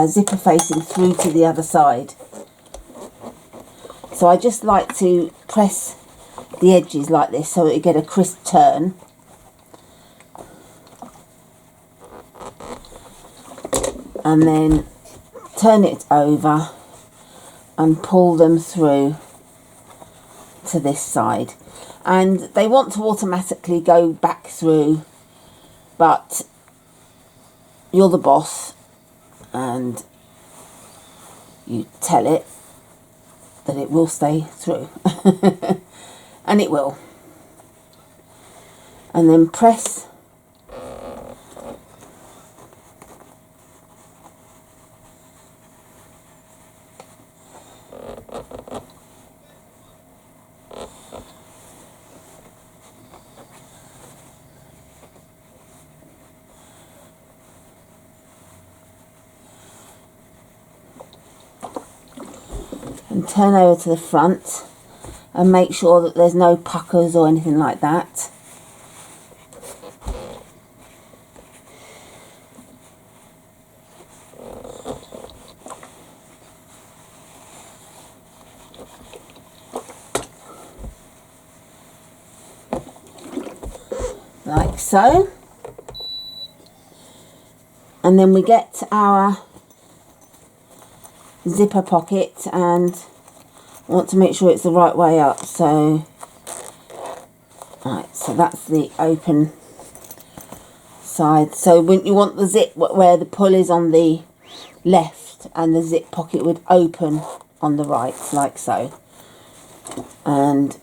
zipper facing through to the other side. So I just like to press the edges like this so that you get a crisp turn. And then turn it over and pull them through to this side. And they want to automatically go back through, but you're the boss and you tell it that it will stay through. And it will. And then press and turn over to the front and make sure that there's no puckers or anything like that. Like so. And then we get our zipper pocket, and I want to make sure it's the right way up. So, right, so that's the open side. So when you want the zip where the pull is on the left, and the zip pocket would open on the right, like so. And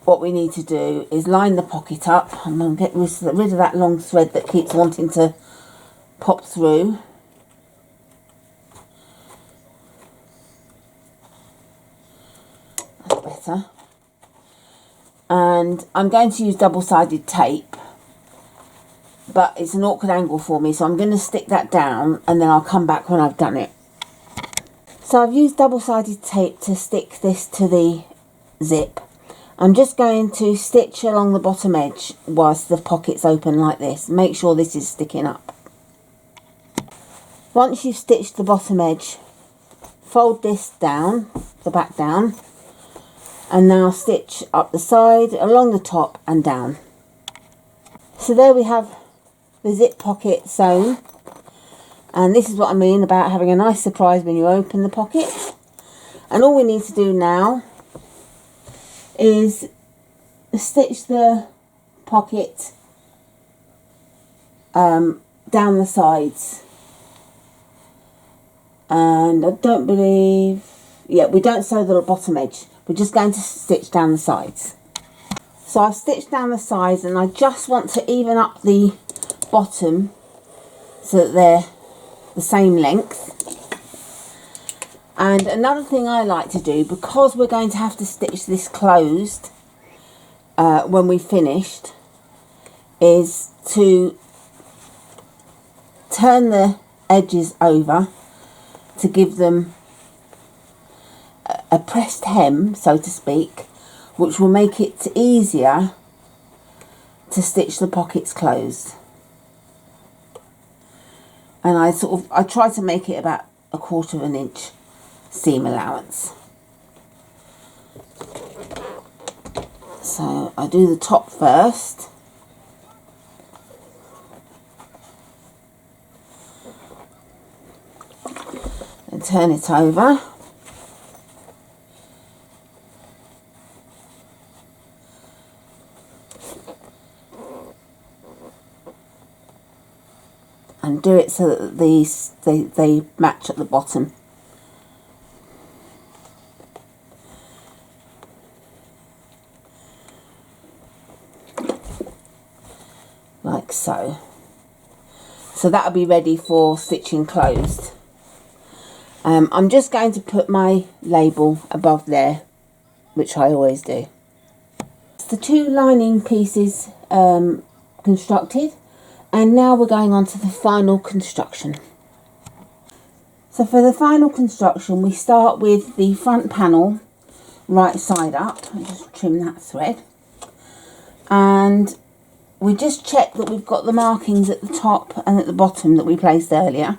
what we need to do is line the pocket up. I'm going to get rid of that long thread that keeps wanting to pop through. That's better. And I'm going to use double-sided tape, but it's an awkward angle for me, so I'm going to stick that down and then I'll come back when I've done it. So I've used double-sided tape to stick this to the zip. I'm just going to stitch along the bottom edge whilst the pocket's open like this. Make sure this is sticking up. Once you've stitched the bottom edge, fold this down, the back down, and now stitch up the side, along the top and down. So there we have the zip pocket sewn, and this is what I mean about having a nice surprise when you open the pocket. And all we need to do now is stitch the pocket down the sides, and I don't believe, yeah, we don't sew the bottom edge, we're just going to stitch down the sides. So I've stitched down the sides and I just want to even up the bottom so that they're the same length. And another thing I like to do, because we're going to have to stitch this closed when we've finished, is to turn the edges over to give them a pressed hem, so to speak, which will make it easier to stitch the pockets closed. And I try to make it about 1/4 of an inch seam allowance. So I do the top first. And turn it over. And do it so that they match at the bottom. Like so. So that'll be ready for stitching closed. I'm just going to put my label above there, which I always do. The 2 lining pieces constructed, and now we're going on to the final construction. So for the final construction, we start with the front panel right side up. I'll just trim that thread, and we just check that we've got the markings at the top and at the bottom that we placed earlier,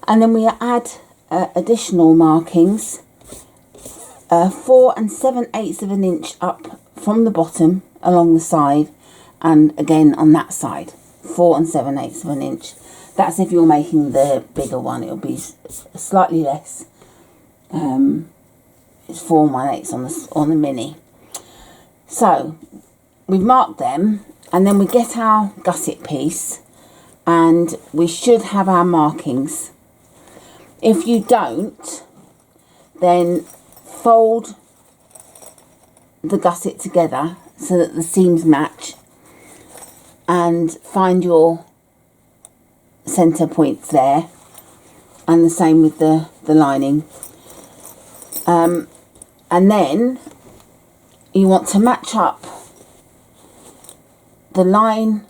and then we add additional markings 4 7/8 of an inch up from the bottom along the side, and again on that side 4 7/8 of an inch. That's if you're making the bigger one, it'll be slightly less. It's 4 1/8 on the mini. So we've marked them, and then we get our gusset piece and we should have our markings. If you don't, then fold the gusset together so that the seams match, and find your center points there, and the same with the lining. And then you want to match up the line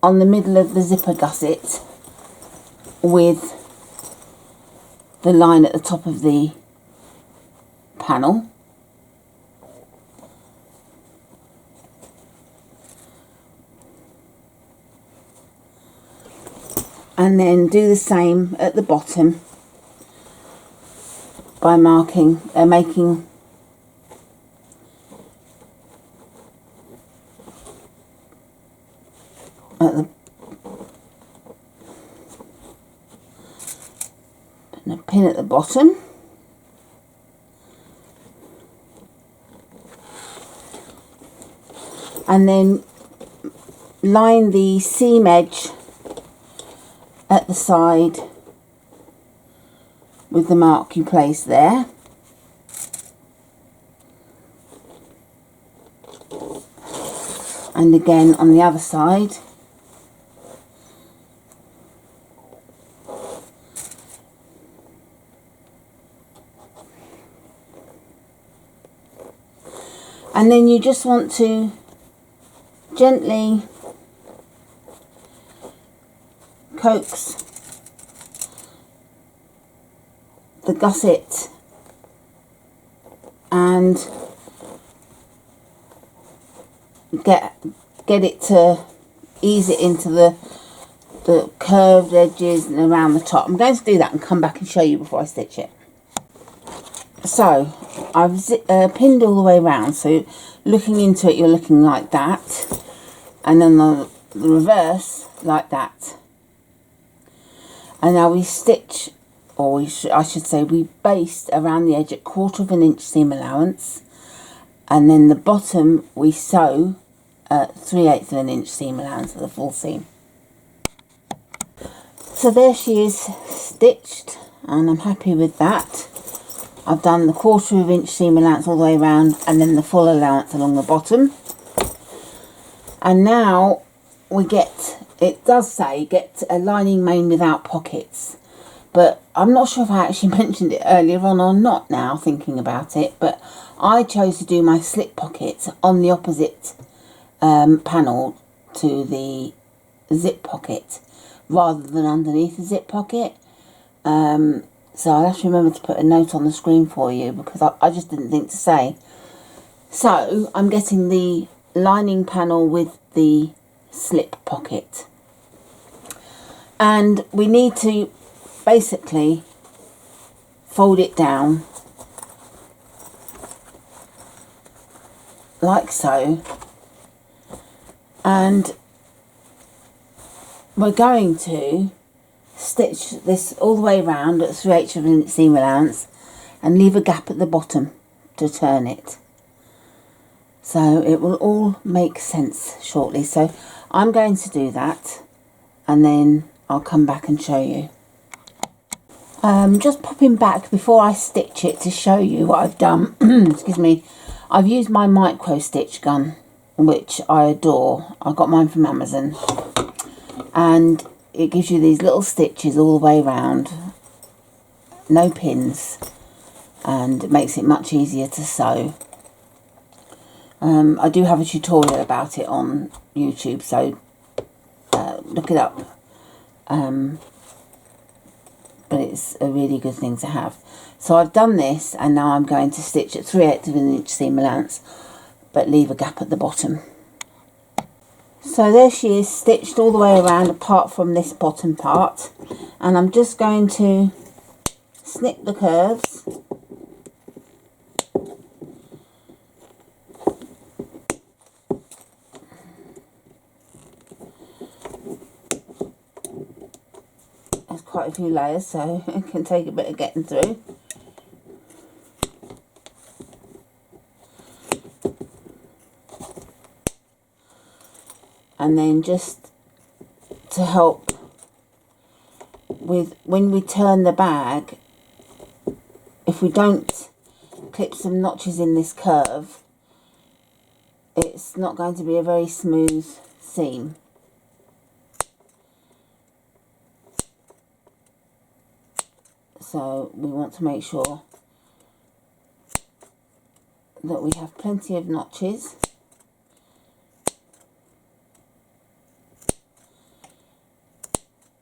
on the middle of the zipper gusset with the line at the top of the panel. And then do the same at the bottom by making a pin at the bottom, and then line the seam edge at the side with the mark you place there. and again on the other side. And then you just want to gently coax the gusset and get it to ease it into the curved edges and around the top. I'm going to do that and come back and show you before I stitch it. So I've pinned all the way around, so looking into it you're looking like that, and then the reverse like that. And now we stitch, or I should say we baste around the edge at 1/4 inch seam allowance, and then the bottom we sew at 3/8 inch seam allowance for the full seam. So there she is stitched, and I'm happy with that. I've done the 1/4 inch seam allowance all the way around, and then the full allowance along the bottom. And now we get, it does say get a lining main without pockets, but I'm not sure if I actually mentioned it earlier on or not now thinking about it, but I chose to do my slip pockets on the opposite panel to the zip pocket rather than underneath the zip pocket. So I'll have to remember to put a note on the screen for you, because I just didn't think to say. So I'm getting the lining panel with the slip pocket, and we need to basically fold it down like so, and we're going to stitch this all the way around at 3/8 inch seam allowance and leave a gap at the bottom to turn it. So it will all make sense shortly. So I'm going to do that, and then I'll come back and show you. Just popping back before I stitch it to show you what I've done. Excuse me. I've used my micro stitch gun, which I adore. I got mine from Amazon, and it gives you these little stitches all the way around, no pins, and it makes it much easier to sew. I do have a tutorial about it on YouTube, so look it up. But it's a really good thing to have. So I've done this, and now I'm going to stitch at 3/8 inch seam allowance, but leave a gap at the bottom. So there she is, stitched all the way around apart from this bottom part, and I'm just going to snip the curves. There's quite a few layers, so it can take a bit of getting through. And then just to help with when we turn the bag, if we don't clip some notches in this curve, it's not going to be a very smooth seam. So we want to make sure that we have plenty of notches.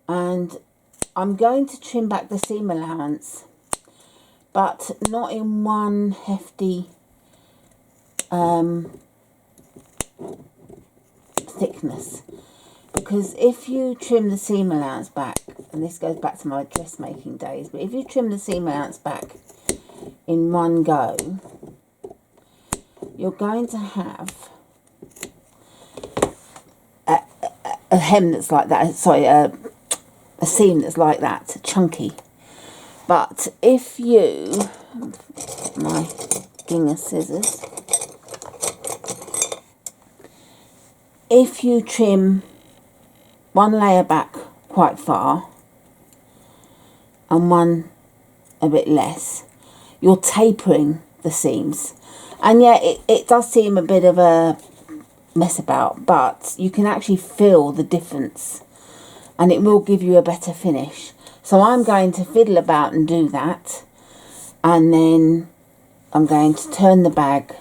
And I'm going to trim back the seam allowance, but not in one hefty thickness, because if you trim the seam allowance back, and this goes back to my dressmaking days, but if you trim the seam allowance back in one go, you're going to have a hem that's like that, sorry, a seam that's like that, chunky. But if you, my Ginger scissors, if you trim one layer back quite far and one a bit less, you're tapering the seams. And yeah, it does seem a bit of a mess about, but you can actually feel the difference and it will give you a better finish. So I'm going to fiddle about and do that, and then I'm going to turn the bag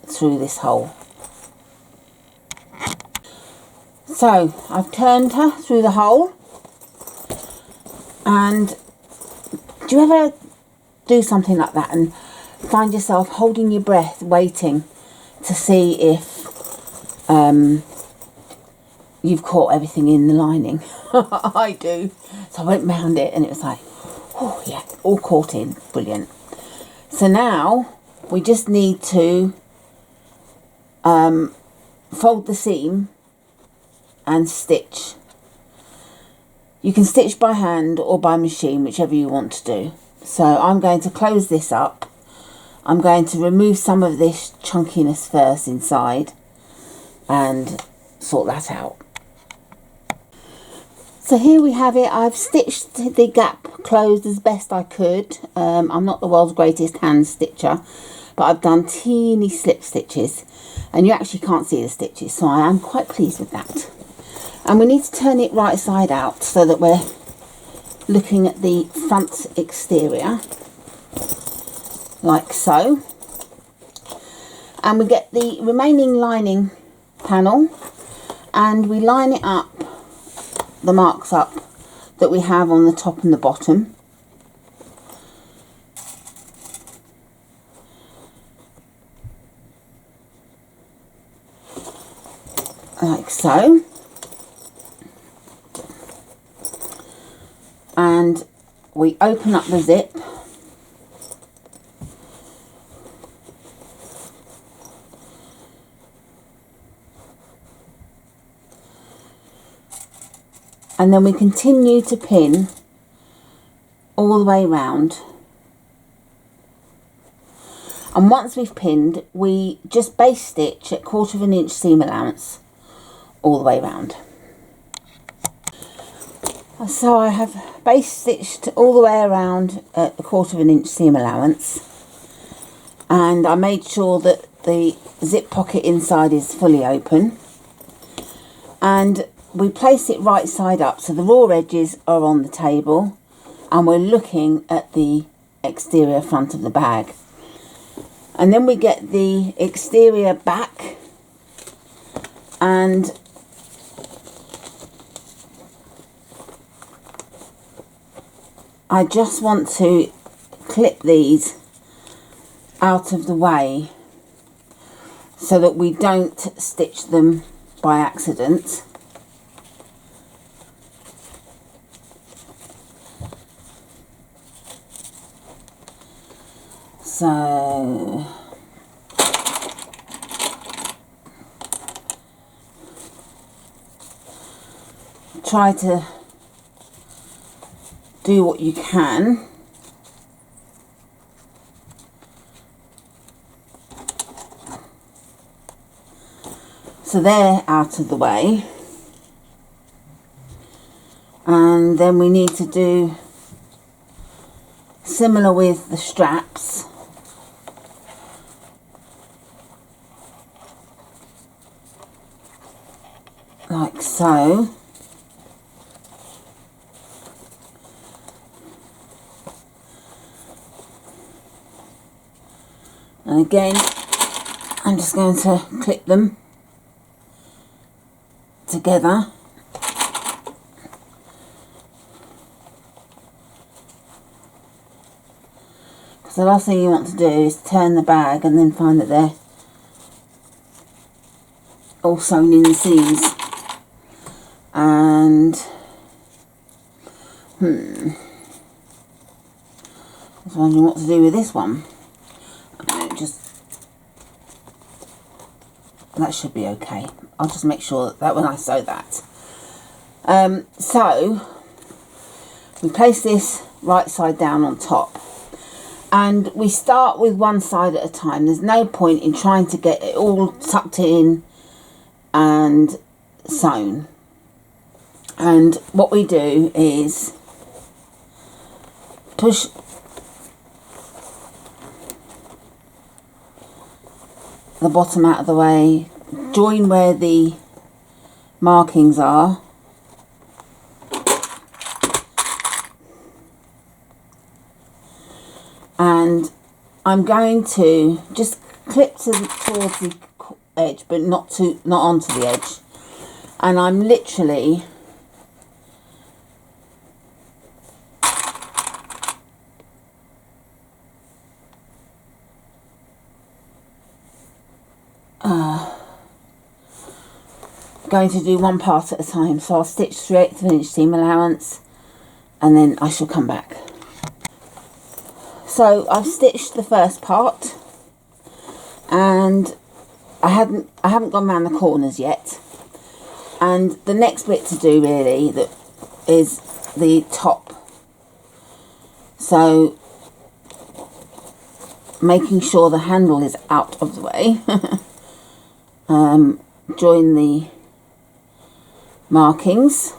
through this hole. So I've turned her through the hole, and do you ever do something like that and find yourself holding your breath waiting to see if you've caught everything in the lining? I do. So I went round it and it was like, oh yeah, all caught in. Brilliant. So now we just need to fold the seam and stitch. You can stitch by hand or by machine, whichever you want to do. So I'm going to close this up. I'm going to remove some of this chunkiness first inside and sort that out. So here we have it. I've stitched the gap closed as best I could. I'm not the world's greatest hand stitcher, but I've done teeny slip stitches and you actually can't see the stitches, so I am quite pleased with that. And we need to turn it right side out so that we're looking at the front exterior, like so. And we get the remaining lining panel and we line it up, the marks up that we have on the top and the bottom. Like so. And we open up the zip. And then we continue to pin all the way round. And once we've pinned, we just base stitch at 1/4 inch seam allowance all the way round. So I have base stitched all the way around at 1/4 inch seam allowance, and I made sure that the zip pocket inside is fully open, and we place it right side up so the raw edges are on the table and we're looking at the exterior front of the bag. And then we get the exterior back, and I just want to clip these out of the way so that we don't stitch them by accident. So try to do what you can. So they're out of the way. And then we need to do similar with the straps. Like so. And again, I'm just going to clip them together. Because the last thing you want to do is turn the bag and then find that they're all sewn in the seams. And I was wondering what to do with this one. That should be okay. I'll just make sure that when I sew that. So we place this right side down on top, and we start with one side at a time. There's no point in trying to get it all tucked in and sewn. And what we do is push the bottom out of the way, join where the markings are. And I'm going to just clip towards the edge, but not onto the edge. And I'm literally going to do one part at a time. So I'll stitch 3/8 inch seam allowance, and then I shall come back. So I've stitched the first part, and I haven't gone around the corners yet. And the next bit to do really is the top. So making sure the handle is out of the way. Join the markings.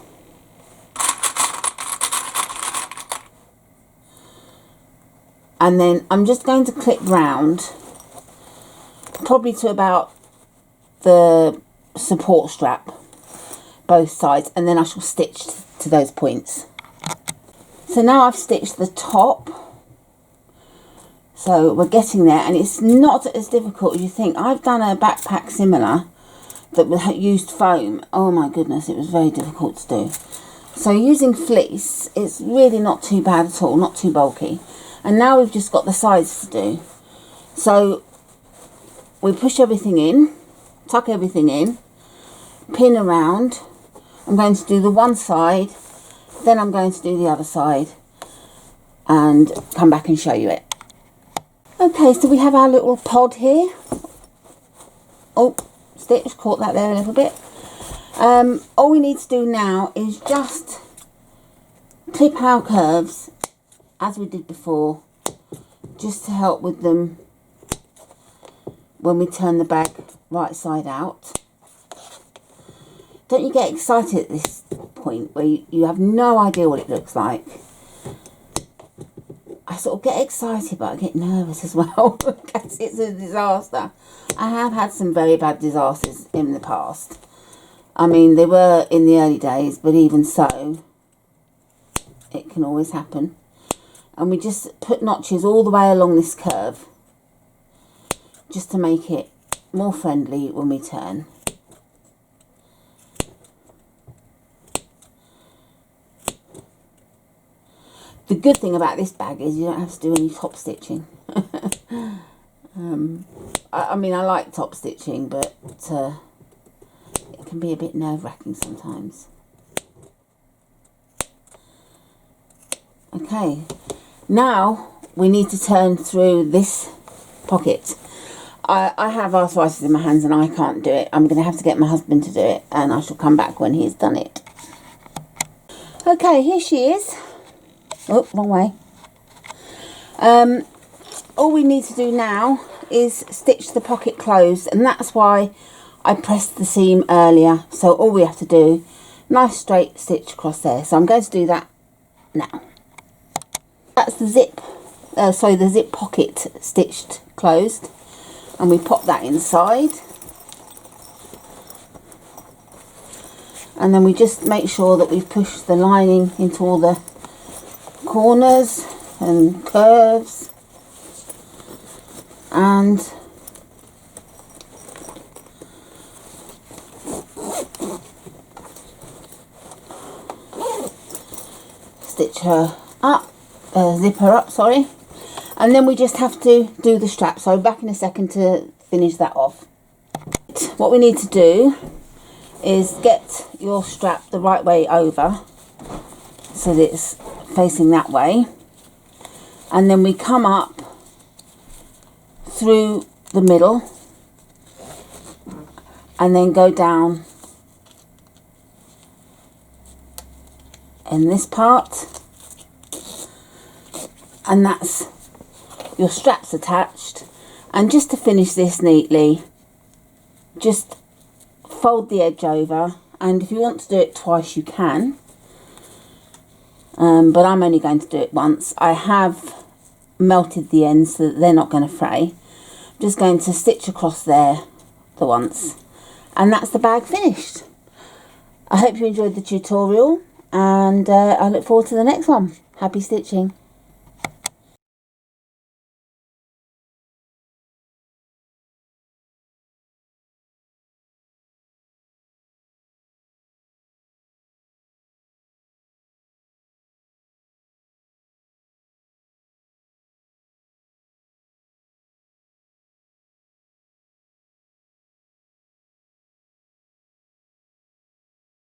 And then I'm just going to clip round, probably to about the support strap, both sides, and then I shall stitch to those points. So now I've stitched the top. So we're getting there, and it's not as difficult as you think. I've done a backpack similar that used foam. Oh my goodness, it was very difficult to do. So using fleece, it's really not too bad at all, not too bulky. And now we've just got the sides to do. So we push everything in, tuck everything in, pin around. I'm going to do the one side, then I'm going to do the other side, and come back and show you it. Okay, so we have our little pod here. Oh, stitch, caught that there a little bit. All we need to do now is just clip our curves as we did before, just to help with them when we turn the bag right side out. Don't you get excited at this point where you have no idea what it looks like? I sort of get excited, but I get nervous as well because it's a disaster. I have had some very bad disasters in the past. I mean, they were in the early days, but even so, it can always happen. And we just put notches all the way along this curve, just to make it more friendly when we turn. The good thing about this bag is you don't have to do any top stitching. I mean, I like top stitching, but it can be a bit nerve-wracking sometimes. Okay, now we need to turn through this pocket. I have arthritis in my hands and I can't do it. I'm going to have to get my husband to do it, and I shall come back when he's done it. Okay, here she is. Oh, wrong way. All we need to do now is stitch the pocket closed, and that's why I pressed the seam earlier. So all we have to do, nice straight stitch across there. So I'm going to do that now. That's the zip, the zip pocket stitched closed, and we pop that inside. And then we just make sure that we've pushed the lining into all the corners and curves, and stitch her up, zip her up, sorry, and then we just have to do the strap. So back in a second to finish that off. What we need to do is get your strap the right way over so that it's facing that way, and then we come up through the middle and then go down in this part, and that's your straps attached. And just to finish this neatly, just fold the edge over, and if you want to do it twice you can, but I'm only going to do it once. I have melted the ends so that they're not going to fray. I'm just going to stitch across there the once, And that's the bag finished. I hope you enjoyed the tutorial, and I look forward to the next one. Happy stitching.